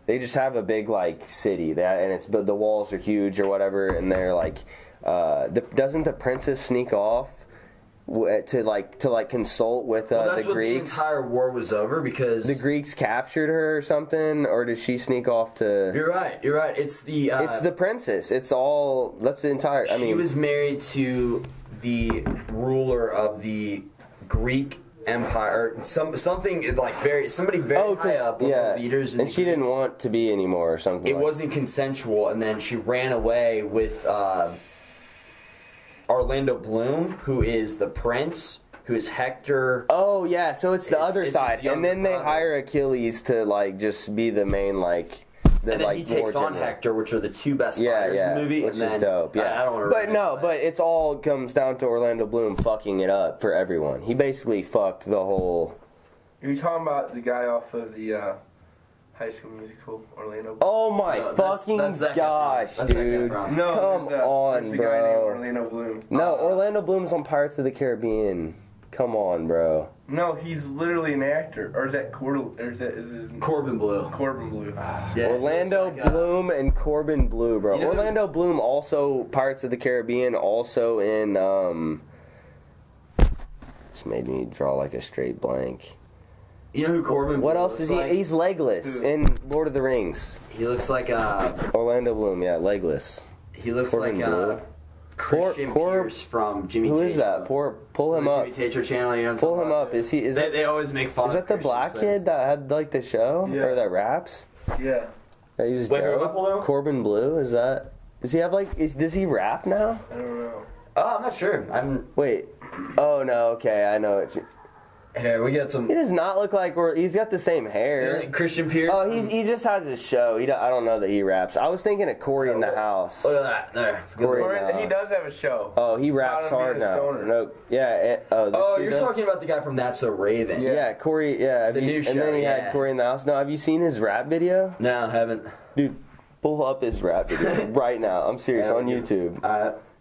Speaker 3: They just have a big like city and the walls are huge or whatever. And they're like, doesn't the princess sneak off? To consult with the Greeks.
Speaker 2: The entire war was over because
Speaker 3: the Greeks captured her or something, or did she sneak off to?
Speaker 2: You're right. It's the
Speaker 3: princess. It's all that's the entire.
Speaker 2: She was married to the ruler of the Greek Empire, or something like somebody very high up, one of the leaders.
Speaker 3: And she didn't want to be anymore or something.
Speaker 2: It wasn't consensual, and then she ran away with. Orlando Bloom, who is the prince, who is Hector.
Speaker 3: Oh yeah, so it's the other side, and then they hire Achilles to like just be the main like.
Speaker 2: And then he takes on Hector, which are the two best fighters in the movie,
Speaker 3: which is dope. Yeah,
Speaker 2: I don't want to.
Speaker 3: But it's all comes down to Orlando Bloom fucking it up for everyone. He basically fucked the whole.
Speaker 4: Are you talking about the guy off of the? High School Musical, Orlando Bloom.
Speaker 3: Oh my fucking gosh, dude!
Speaker 2: No,
Speaker 3: come on,
Speaker 4: there's a
Speaker 3: bro.
Speaker 4: guy named Orlando Bloom.
Speaker 3: No, Orlando Bloom's on Pirates of the Caribbean. Come on, bro.
Speaker 4: No, he's literally an actor. Or is that Corbin
Speaker 2: Blue?
Speaker 4: Corbin Blue.
Speaker 2: Yeah,
Speaker 3: Orlando Bloom and Corbin Blue, bro. Orlando Bloom also Pirates of the Caribbean, also in This made me draw like a straight blank.
Speaker 2: You know who Corbin Blue
Speaker 3: What else is he?
Speaker 2: like?
Speaker 3: He's legless in Lord of the Rings.
Speaker 2: He looks like
Speaker 3: Orlando Bloom, yeah, legless.
Speaker 2: He looks
Speaker 3: Corbin
Speaker 2: like
Speaker 3: Blue.
Speaker 2: Christian Pierce from Jimmy Tater.
Speaker 3: Who is that? Pull him up.
Speaker 2: Jimmy Tater channel. You know
Speaker 3: Pull him up. Is he?
Speaker 2: They always make fun.
Speaker 3: Is that the black kid that had like the show or that raps?
Speaker 4: Yeah.
Speaker 3: That used
Speaker 2: Wait, who?
Speaker 3: Corbin Blue. Is that? Does he have like? Does he rap now?
Speaker 4: I don't know.
Speaker 2: Oh, I'm not sure.
Speaker 3: Wait. Oh no. Okay, I know it.
Speaker 2: Here, we got some.
Speaker 3: He does not look like. He's got the same hair.
Speaker 2: Like Christian Pierce.
Speaker 3: Oh, he just has his show. I don't know that he raps. I was thinking of Corey in the House.
Speaker 2: Look at that. There.
Speaker 4: He does have a show.
Speaker 3: Oh, he raps hard now. No, yeah.
Speaker 2: You're talking about the guy from That's So Raven.
Speaker 3: Yeah, Corey. Yeah,
Speaker 2: the new show.
Speaker 3: And then he had Corey in the House. Now, have you seen his rap video?
Speaker 2: No, I haven't.
Speaker 3: Dude, pull up his rap video right now. I'm serious, on YouTube.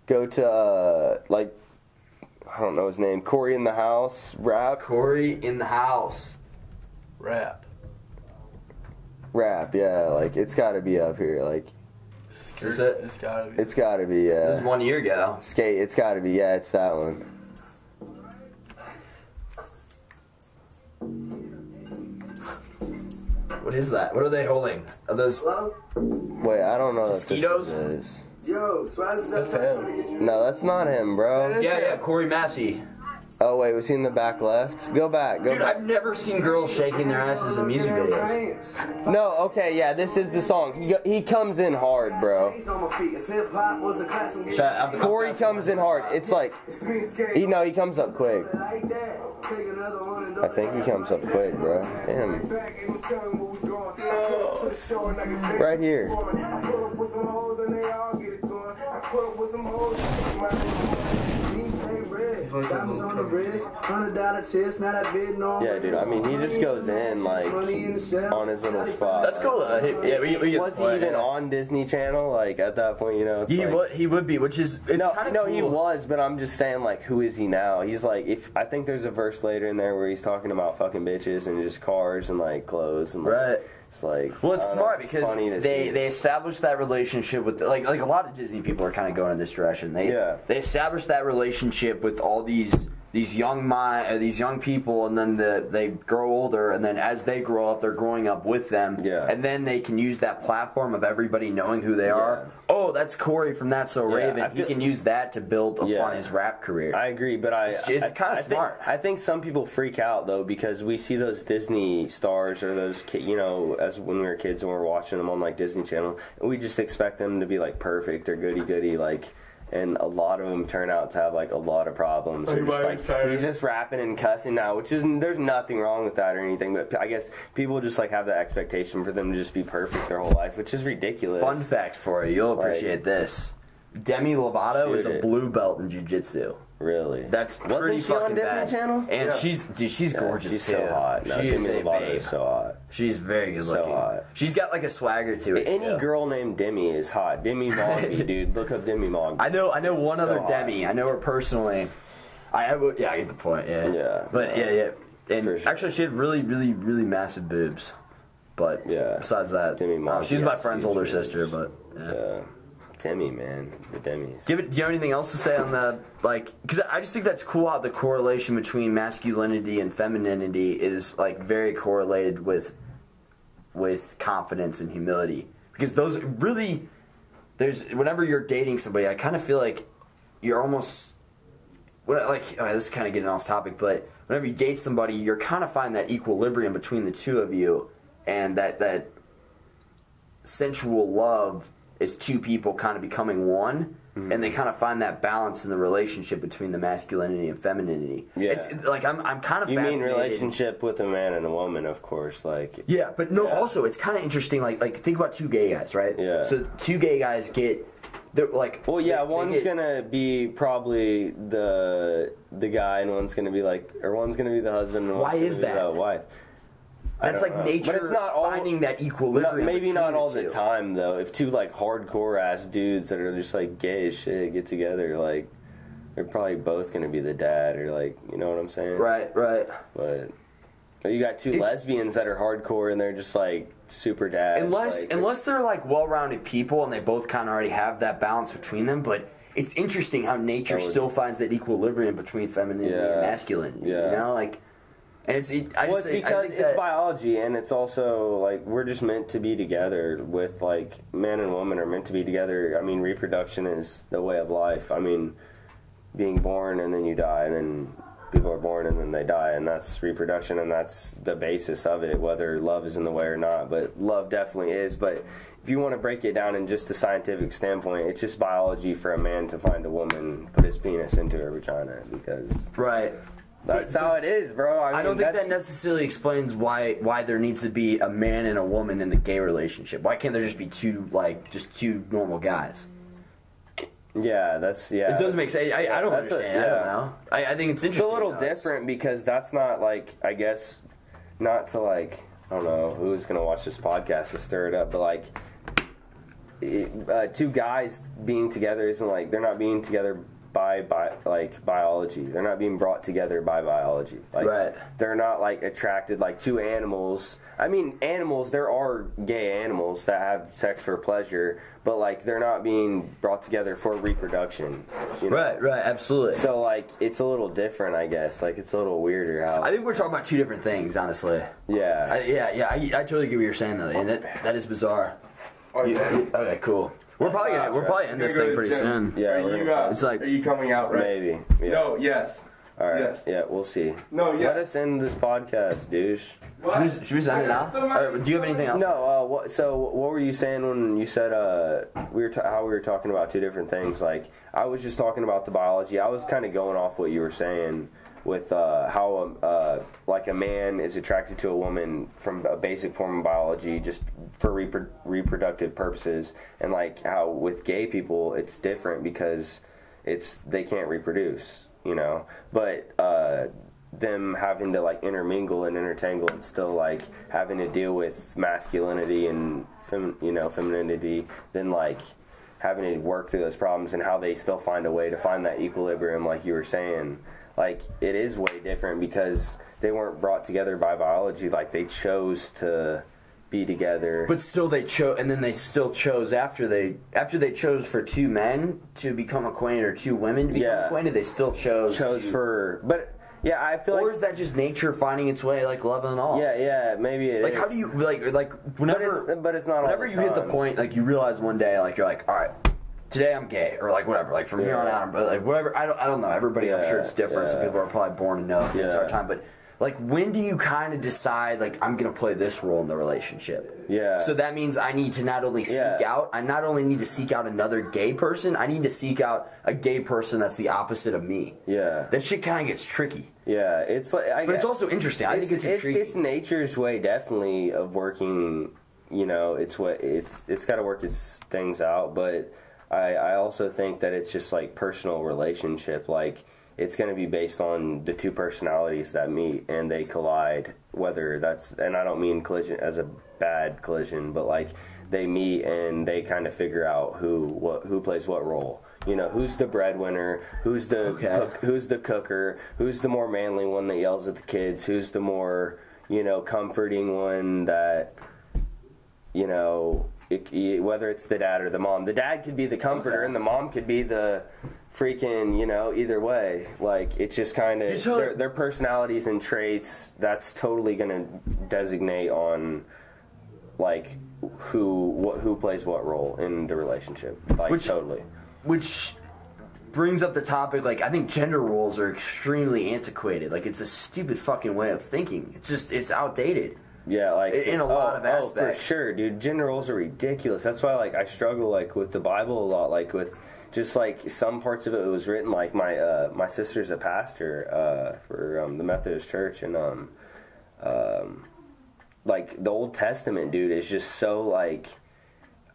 Speaker 3: Go to I don't know his name. Corey in the House rap.
Speaker 2: Corey in the House
Speaker 4: rap.
Speaker 3: Yeah, like it's got to be up here. Like,
Speaker 2: is this it?
Speaker 4: It's gotta be.
Speaker 3: It's got to be. Yeah.
Speaker 2: This is 1 year ago.
Speaker 3: Skate. It's got to be. Yeah, it's that one.
Speaker 2: What is that? What are they holding? Are those?
Speaker 3: Wait, I don't know.
Speaker 2: Mosquitoes?
Speaker 3: What this is.
Speaker 4: Yo, that's him.
Speaker 3: No, that's not him, bro.
Speaker 2: Yeah, Corey Massey.
Speaker 3: Oh wait, was he in the back left? Go back.
Speaker 2: Dude, I've never seen girls shaking their asses in music videos.
Speaker 3: No, okay, yeah, this is the song. He comes in hard, bro. Corey comes in hard. It's like, he comes up quick. I think he comes up quick, bro. Damn. Right here. Yeah, dude. I mean, he just goes in like on his little spot.
Speaker 2: That's cool. Yeah, we
Speaker 3: was he even on Disney Channel? Like at that point,
Speaker 2: he would be, which is it's
Speaker 3: no,
Speaker 2: cool.
Speaker 3: He was, but I'm just saying, like, who is he now? He's like, I think there's a verse later in there where he's talking about fucking bitches and just cars and like clothes and like,
Speaker 2: right.
Speaker 3: It's like,
Speaker 2: well, it's smart because
Speaker 3: they
Speaker 2: established that relationship with like a lot of Disney people are kind of going in this direction. They established that relationship with all these young people, and then they grow older, and then as they grow up, they're growing up with them, and then they can use that platform of everybody knowing who they are. Oh, that's Corey from That's So Raven. He can use that to build upon his rap career.
Speaker 3: I agree, but
Speaker 2: it's kind of smart.
Speaker 3: I think some people freak out though because we see those Disney stars or those as when we were kids and we're watching them on like Disney Channel, and we just expect them to be like perfect or goody like. And a lot of them turn out to have like a lot of problems. He's just rapping and cussing now, which isn't. There's nothing wrong with that or anything. But I guess people just like have the expectation for them to just be perfect their whole life, which is ridiculous.
Speaker 2: Fun fact for you, you'll appreciate this. Demi Lovato is a blue belt in jiu-jitsu.
Speaker 3: Really?
Speaker 2: That's pretty fucking bad.
Speaker 3: On Disney Channel?
Speaker 2: And she's gorgeous.
Speaker 3: She's so hot. No,
Speaker 2: she is
Speaker 3: Demi
Speaker 2: a
Speaker 3: Lovato
Speaker 2: babe.
Speaker 3: is so hot.
Speaker 2: She's very good looking.
Speaker 3: So hot.
Speaker 2: She's got like a swagger to it.
Speaker 3: Any girl named Demi is hot. Demi Moggy, dude. Look up Demi Moggy.
Speaker 2: I know one other Demi. I know her personally. I get the point. Yeah.
Speaker 3: Yeah.
Speaker 2: But yeah. And actually, she had really, really, really massive boobs. But besides that,
Speaker 3: Demi Moggy,
Speaker 2: she's my friend's older sister. But
Speaker 3: yeah. Demi, man, the Demis.
Speaker 2: Do you have anything else to say on the because I just think that's cool how the correlation between masculinity and femininity is like very correlated with confidence and humility, because those really whenever you're dating somebody, I kind of feel like you're almost this is kind of getting off topic, but whenever you date somebody, you're kind of finding that equilibrium between the two of you, and that sensual love is two people kind of becoming one, and they kind of find that balance in the relationship between the masculinity and femininity. Yeah. It's like I'm kind of.
Speaker 3: You
Speaker 2: fascinated.
Speaker 3: mean relationship with a man and a woman, of course, like.
Speaker 2: Yeah, but no. Yeah. Also, it's kind of interesting. Like think about two gay guys, right?
Speaker 3: Yeah.
Speaker 2: So two gay guys they're like.
Speaker 3: Well, yeah, one's gonna be probably the guy, and one's gonna be one's gonna be the husband. And one's gonna be the wife.
Speaker 2: That's like nature, but it's not finding that equilibrium.
Speaker 3: Maybe not all the time, though. If two like hardcore ass dudes that are just like gay as shit get together, like they're probably both going to be the dad, or like, you know what I'm saying?
Speaker 2: Right.
Speaker 3: But you got two lesbians that are hardcore and they're just like super dads.
Speaker 2: Unless they're like well-rounded people and they both kind of already have that balance between them. But it's interesting how nature still finds that equilibrium between femininity and masculinity. You know, like, and it's because
Speaker 3: it's biology, and it's also like we're just meant to be together. With like man and woman are meant to be together. I mean, reproduction is the way of life. I mean, being born and then you die, and then people are born and then they die, and that's reproduction, and that's the basis of it, whether love is in the way or not. But love definitely is. But if you want to break it down in just a scientific standpoint, it's just biology for a man to find a woman, put his penis into her vagina, because that's how it is, bro. I
Speaker 2: don't think that necessarily explains why there needs to be a man and a woman in the gay relationship. Why can't there just be two normal guys?
Speaker 3: Yeah,
Speaker 2: It doesn't make sense. I don't understand. I don't know. I think it's interesting.
Speaker 3: It's a little different because that's not like, I guess, not to like, I don't know who's gonna watch this podcast to stir it up, but like, two guys being together isn't like, they're not being together by like biology. They're not being brought together by biology. Like, they're not like attracted like two animals. I mean, animals, there are gay animals that have sex for pleasure, but like they're not being brought together for reproduction. You know?
Speaker 2: Right, absolutely.
Speaker 3: So like it's a little different, I guess. Like it's a little weirder how
Speaker 2: I think we're talking about two different things, honestly.
Speaker 3: Yeah.
Speaker 2: I totally get what you're saying though, and that is bizarre. Okay, cool. We're probably end this thing pretty soon.
Speaker 3: Yeah,
Speaker 4: it's like, are you coming out right?
Speaker 3: Maybe. Yeah.
Speaker 4: No. Yes.
Speaker 3: All right.
Speaker 4: Yes.
Speaker 3: Yeah, we'll see.
Speaker 4: No. Yeah.
Speaker 3: Let us end this podcast, douche.
Speaker 2: Should we send it now? Do you have anything else?
Speaker 3: No. So what were you saying when you said how we were talking about two different things? Like I was just talking about the biology. I was kind of going off what you were saying with how like a man is attracted to a woman from a basic form of biology just for reproductive purposes, and like how with gay people it's different because they can't reproduce, you know, but them having to like intermingle and intertangle and still like having to deal with masculinity and femininity, then like having to work through those problems and how they still find a way to find that equilibrium, like you were saying. Like, it is way different because they weren't brought together by biology. Like, they chose to be together.
Speaker 2: But still they chose, and then they still chose after they chose for two men to become acquainted or two women to become acquainted, they still chose
Speaker 3: for... But, yeah, I feel
Speaker 2: or is that just nature finding its way, like love and all?
Speaker 3: Yeah, maybe it is.
Speaker 2: Like, how do you, like whenever...
Speaker 3: But it's not all the time.
Speaker 2: Whenever you hit the point, like, you realize one day, like, you're like, all right, today I'm gay, or like whatever, like from here on out, like whatever. I don't know. Everybody, I'm sure it's different. Some people are probably born to know the entire time, but like, when do you kind of decide, like, I'm gonna play this role in the relationship?
Speaker 3: Yeah.
Speaker 2: So that means I need to not only seek out, I not only need to seek out another gay person, I need to seek out a gay person that's the opposite of me. Yeah. That shit kind of gets tricky.
Speaker 3: Yeah, it's like,
Speaker 2: but it's also interesting. I think it's intriguing.
Speaker 3: It's nature's way, definitely, of working. You know, it's got to work its things out, but. I also think that it's just like personal relationship. Like it's going to be based on the two personalities that meet and they collide. Whether that's, and I don't mean collision as a bad collision, but like they meet and they kind of figure out who plays what role. You know, who's the breadwinner, who's the cooker, who's the more manly one that yells at the kids, who's the more comforting one that whether it's the dad or the mom. The dad could be the comforter and the mom could be the freaking, either way. Like, it's just kind of their personalities and traits, that's totally going to designate on, like, who plays what role in the relationship. Like, totally.
Speaker 2: Which brings up the topic, like, I think gender roles are extremely antiquated. Like, it's a stupid fucking way of thinking. It's outdated.
Speaker 3: Yeah, like
Speaker 2: in a lot of aspects.
Speaker 3: Oh, for sure, dude. Gender roles are ridiculous. That's why, like, I struggle, like, with the Bible a lot. Like, with just like some parts of it was written. Like, my sister's a pastor for the Methodist Church, and like the Old Testament, dude, is just so like.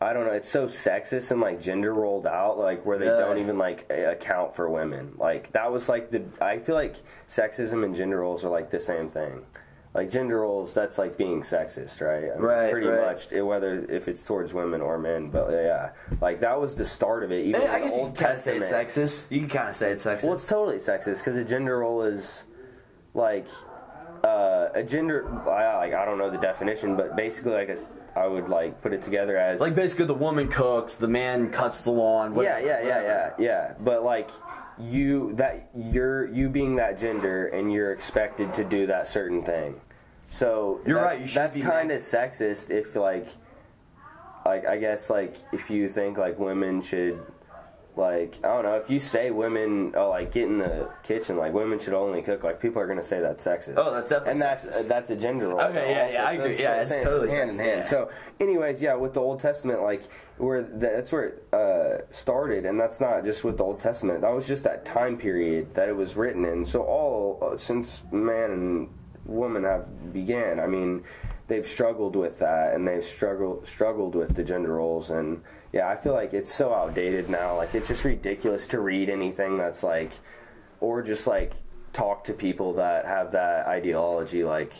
Speaker 3: I don't know, it's so sexist and like gender rolled out, like where they don't even like account for women. Like that was like I feel like sexism and gender roles are like the same thing. like gender roles, that's like being sexist, right? I mean, pretty much, whether if it's towards women or men. But yeah, like that was the start of it. Even
Speaker 2: I guess you can kind of say it's sexist. You can kind of say it's sexist.
Speaker 3: Well, it's totally sexist because a gender role is like a gender. I don't know the definition, but basically, like I would like put it together as
Speaker 2: like basically the woman cooks, the man cuts the lawn.
Speaker 3: Yeah. But like. You're being that gender and you're expected to do that certain thing. So
Speaker 2: you're right.
Speaker 3: That's kind of sexist if like I guess like if you think like women should like I don't know if you say women like get in the kitchen like women should only cook like people are gonna say that's sexist.
Speaker 2: Oh, that's definitely
Speaker 3: and that's a gender role.
Speaker 2: Okay, I agree. It's totally
Speaker 3: hand in hand. Yeah. So, anyways, with the Old Testament, like that's where it started, and that's not just with the Old Testament. That was just that time period that it was written in. So all since man and woman have began, I mean, they've struggled with that, and they've struggled with the gender roles, and yeah, I feel like it's so outdated now. Like it's just ridiculous to read anything that's like, or just like talk to people that have that ideology, like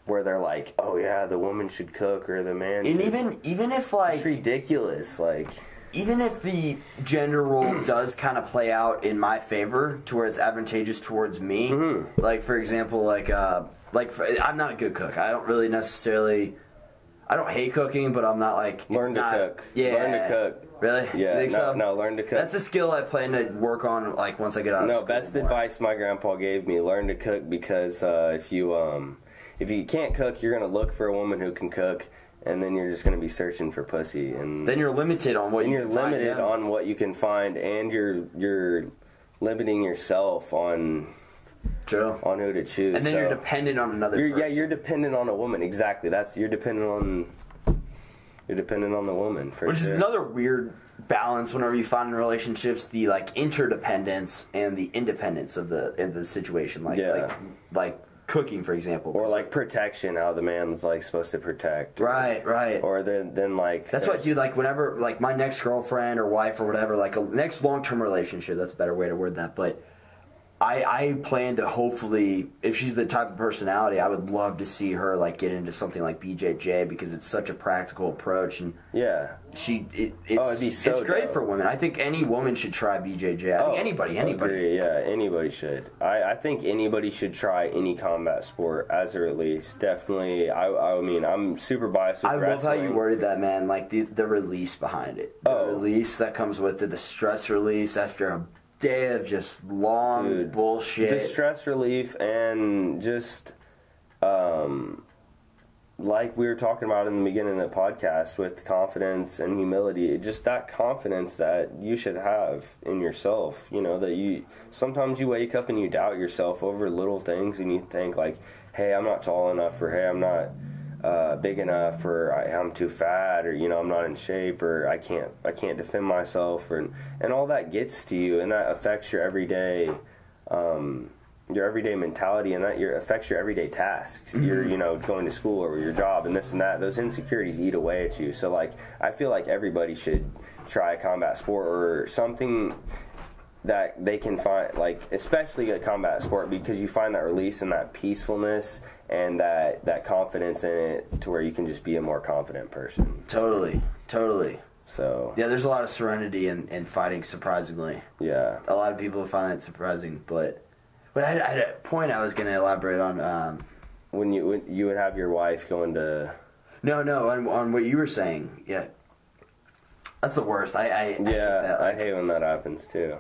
Speaker 3: where they're like, oh yeah, the woman should cook or the man. And
Speaker 2: even if like
Speaker 3: it's ridiculous, like
Speaker 2: even if the gender role does kind of play out in my favor to where it's advantageous towards me, like for example, I'm not a good cook. I don't really necessarily. I don't hate cooking, but I'm not like
Speaker 3: learn to cook.
Speaker 2: Yeah,
Speaker 3: learn to cook.
Speaker 2: Really?
Speaker 3: Yeah. No, learn to cook.
Speaker 2: That's a skill I plan to work on. Like once I get out.
Speaker 3: No, best advice my grandpa gave me: learn to cook because if you can't cook, you're gonna look for a woman who can cook, and then you're just gonna be searching for pussy, and
Speaker 2: then you're limited on what you can find.
Speaker 3: You're limited on what you can find, and you're limiting yourself on.
Speaker 2: True.
Speaker 3: On who to choose,
Speaker 2: and then you're dependent on another person.
Speaker 3: Yeah, you're dependent on a woman. Exactly. You're dependent on the woman.
Speaker 2: Which is another weird balance whenever you find in relationships the like interdependence and the independence of the situation. Like cooking, for example,
Speaker 3: or like protection. How the man's like supposed to protect.
Speaker 2: Right.
Speaker 3: Or then like
Speaker 2: that's what, dude. Like whenever like my next girlfriend or wife or whatever, like a next long-term relationship. That's a better way to word that, but. I plan to hopefully, if she's the type of personality, I would love to see her like get into something like BJJ because it's such a practical approach and it's great for women. I think any woman should try BJJ. I think anybody.
Speaker 3: Agree. Yeah, anybody should. I think anybody should try any combat sport as a release. Definitely. I mean, I'm super biased with wrestling.
Speaker 2: I love how you worded that, man. Like the release behind it. The release that comes with it, the stress release after a day of just long bullshit.
Speaker 3: The stress relief and just like we were talking about in the beginning of the podcast with confidence and humility, just that confidence that you should have in yourself, you know, that you sometimes you wake up and you doubt yourself over little things and you think like, hey, I'm not tall enough, or hey, I'm not big enough, or I'm too fat, or I'm not in shape, or I can't defend myself, and all that gets to you, and that affects your everyday mentality, and that affects your everyday tasks. You're going to school or your job and this and that. Those insecurities eat away at you. So like I feel like everybody should try a combat sport or something that they can find, like especially a combat sport, because you find that release and that peacefulness and that confidence in it to where you can just be a more confident person.
Speaker 2: Totally.
Speaker 3: So
Speaker 2: yeah, there's a lot of serenity in fighting, surprisingly.
Speaker 3: Yeah.
Speaker 2: A lot of people find that surprising, but I had a point I was going to elaborate on.
Speaker 3: When you would have your wife going to...
Speaker 2: No, on what you were saying. Yeah. That's the worst. I hate that.
Speaker 3: I hate when that happens, too.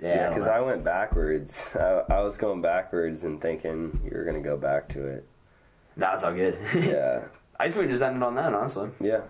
Speaker 3: Yeah, because I went backwards. I was going backwards and thinking you were going to go back to it.
Speaker 2: No, it's all good.
Speaker 3: Yeah.
Speaker 2: I just want to just end on that, honestly.
Speaker 3: Yeah.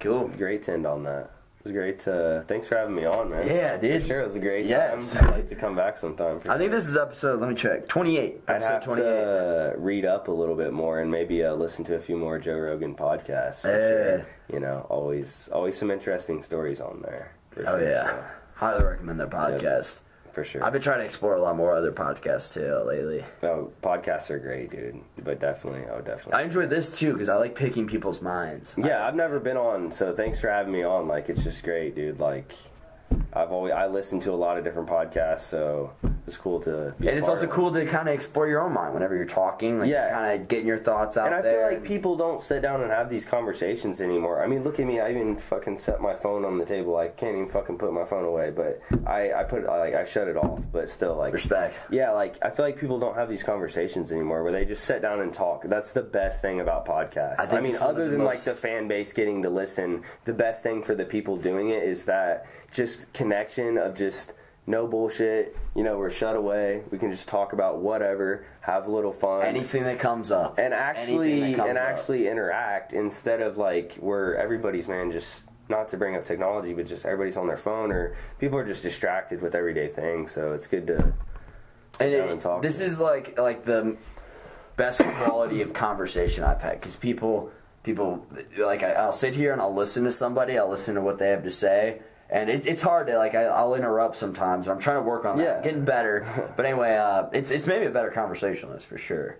Speaker 2: Cool.
Speaker 3: Great to end on that. It was great to... Thanks for having me on, man.
Speaker 2: Yeah, dude.
Speaker 3: For sure, it was a great time. I'd like to come back sometime.
Speaker 2: I think this is episode... Let me check. 28.
Speaker 3: I'd have 28. To read up a little bit more and maybe listen to a few more Joe Rogan podcasts. For sure. Always some interesting stories on there.
Speaker 2: Yeah. So. Highly recommend their podcast.
Speaker 3: Yeah, for sure.
Speaker 2: I've been trying to explore a lot more other podcasts, too, lately.
Speaker 3: Oh, podcasts are great, dude. But definitely. I
Speaker 2: enjoy this, too, because I like picking people's minds.
Speaker 3: Yeah, I've never been on, so thanks for having me on. Like, it's just great, dude. Like, I listen to a lot of different podcasts, so it's cool to be
Speaker 2: and it's also cool to kind of explore your own mind whenever you're talking, like kind of getting your thoughts out there.
Speaker 3: And I feel like people don't sit down and have these conversations anymore. I mean, look at me. I even fucking set my phone on the table. I can't even fucking put my phone away, but I shut it off, but still, like...
Speaker 2: Respect.
Speaker 3: Yeah, like, I feel like people don't have these conversations anymore where they just sit down and talk. That's the best thing about podcasts. I mean, other than, like, the fan base getting to listen, the best thing for the people doing it is that just connection of just no bullshit. You know, we're shut away. We can just talk about whatever, have a little fun,
Speaker 2: anything that comes up,
Speaker 3: and actually interact instead of like where everybody's just not to bring up technology, but just everybody's on their phone or people are just distracted with everyday things. So it's good to sit down and talk.
Speaker 2: This is like the best quality of conversation I've had because people like I'll sit here and I'll listen to somebody. I'll listen to what they have to say. And it's hard to, like, I'll interrupt sometimes. I'm trying to work on that.
Speaker 3: Yeah.
Speaker 2: I'm getting better. But anyway, it's maybe a better conversationalist for sure.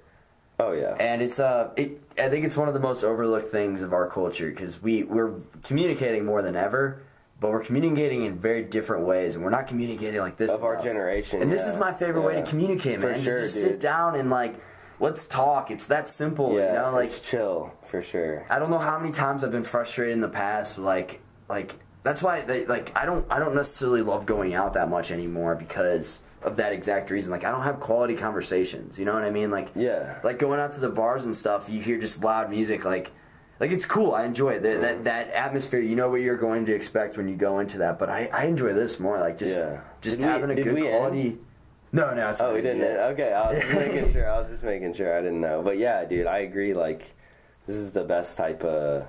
Speaker 3: Oh, yeah.
Speaker 2: And I think it's one of the most overlooked things of our culture because we're communicating more than ever, but we're communicating in very different ways, and we're not communicating like this.
Speaker 3: Of our generation,
Speaker 2: And this is my favorite way to communicate, man.
Speaker 3: For sure,
Speaker 2: just sit down and, like, let's talk. It's that simple, you know? Like,
Speaker 3: it's chill, for sure.
Speaker 2: I don't know how many times I've been frustrated in the past, like that's why I don't necessarily love going out that much anymore because of that exact reason. Like I don't have quality conversations. You know what I mean? Like like going out to the bars and stuff, you hear just loud music. Like it's cool. I enjoy it. That atmosphere. You know what you're going to expect when you go into that. But I enjoy this more. Like just having a good quality.
Speaker 3: End?
Speaker 2: No, it's
Speaker 3: we didn't. Okay, I was just making sure. I didn't know. But yeah, dude, I agree. Like this is the best type of.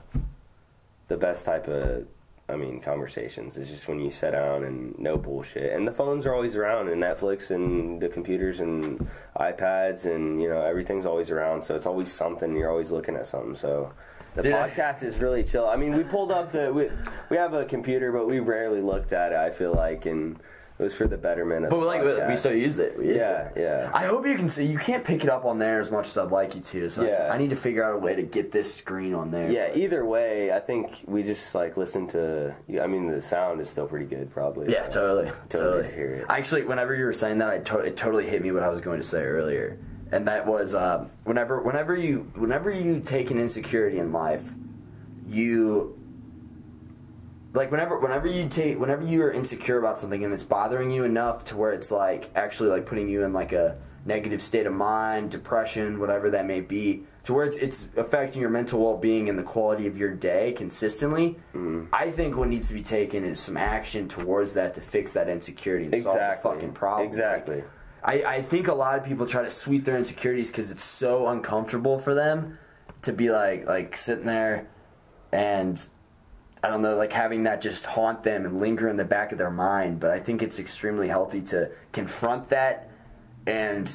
Speaker 3: Conversations. It's just when you sit down and no bullshit. And the phones are always around, and Netflix and the computers and iPads and, you know, everything's always around. So it's always something. You're always looking at something. So the podcast is really chill. I mean, we pulled up we have a computer, but we rarely looked at it, I feel like, and it was for the betterment of the podcast.
Speaker 2: We still used it.
Speaker 3: Yeah.
Speaker 2: I hope you can see. You can't pick it up on there as much as I'd like you to. So I need to figure out a way to get this screen on there.
Speaker 3: Yeah. Either way, I think we just like listen to. I mean, the sound is still pretty good, probably.
Speaker 2: Yeah, totally.
Speaker 3: Hear it.
Speaker 2: Actually, whenever you were saying that, it totally hit me what I was going to say earlier, and that was whenever you take an insecurity in life, you. Like whenever you are insecure about something and it's bothering you enough to where it's like actually like putting you in like a negative state of mind, depression, whatever that may be, to where it's affecting your mental well-being and the quality of your day consistently. I think what needs to be taken is some action towards that to fix that insecurity and solve the fucking problem.
Speaker 3: Exactly.
Speaker 2: Like, I think a lot of people try to sweep their insecurities because it's so uncomfortable for them to be like sitting there and. I don't know, like having that just haunt them and linger in the back of their mind. But I think it's extremely healthy to confront that, and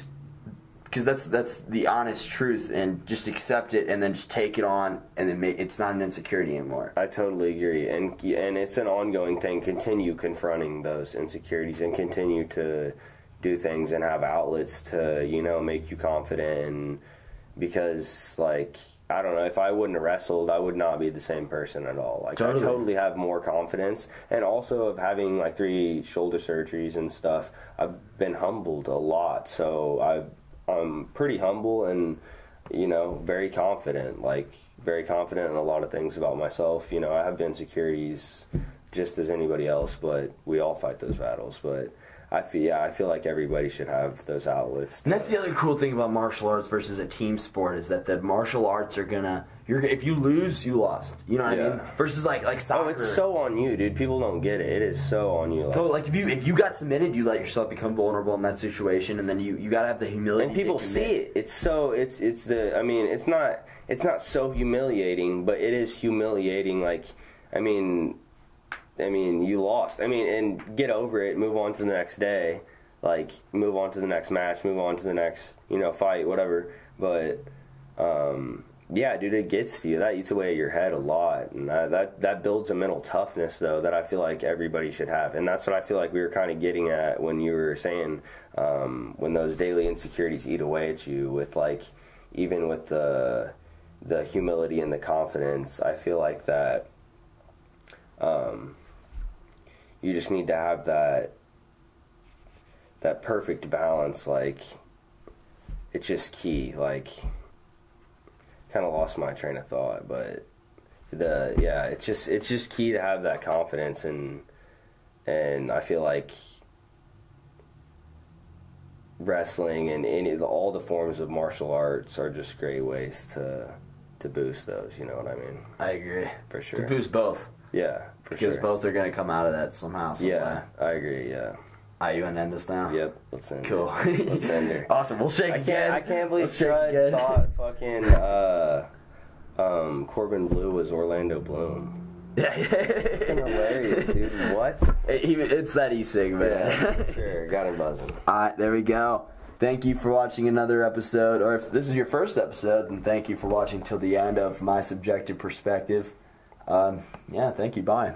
Speaker 2: because that's the honest truth, and just accept it, and then just take it on, and then it's not an insecurity anymore.
Speaker 3: I totally agree, and it's an ongoing thing. Continue confronting those insecurities, and continue to do things and have outlets to make you confident, and because like. I don't know, if I wouldn't have wrestled, I would not be the same person at all. Like, I totally have more confidence. And also of having, like, 3 shoulder surgeries and stuff, I've been humbled a lot. So I'm pretty humble and, very confident. Like, very confident in a lot of things about myself. I have insecurities just as anybody else, but we all fight those battles. But I feel like everybody should have those outlets.
Speaker 2: And that's the other cool thing about martial arts versus a team sport is that the martial arts are if you lose, you lost. You know what I mean? Versus like soccer.
Speaker 3: Oh, it's so on you, dude. People don't get it. It is so on you.
Speaker 2: Like if you got submitted, you let yourself become vulnerable in that situation, and then you gotta have the humility.
Speaker 3: And people see it. It's not so humiliating, but it is humiliating. Like, you lost. And get over it, move on to the next day. Like, move on to the next match, move on to the next, fight, whatever. But, yeah, dude, it gets to you. That eats away at your head a lot. And that builds a mental toughness, though, that I feel like everybody should have. And that's what I feel like we were kind of getting at when you were saying when those daily insecurities eat away at you with, like, even with the humility and the confidence, I feel like that... you just need to have that perfect balance. Like, it's just key. Like, kind of lost my train of thought, but it's just key to have that confidence, and I feel like wrestling and all the forms of martial arts are just great ways to boost those. You know what I mean?
Speaker 2: I agree,
Speaker 3: for sure.
Speaker 2: To boost both.
Speaker 3: Yeah,
Speaker 2: because both are going to come out of that somehow.
Speaker 3: Yeah, I agree. Yeah.
Speaker 2: Are you gonna end this now?
Speaker 3: Yep, let's end.
Speaker 2: Cool.
Speaker 3: Let's end here.
Speaker 2: Awesome. We'll shake again.
Speaker 3: I can't believe Shred thought fucking Corbin Blue was Orlando Bloom.
Speaker 2: Yeah.
Speaker 3: Fucking hilarious, dude. What?
Speaker 2: It's that e-cig, man.
Speaker 3: Yeah, sure. Got him buzzing.
Speaker 2: All right, there we go. Thank you for watching another episode, or if this is your first episode, then thank you for watching till the end of My Subjective Perspective. Thank you. Bye.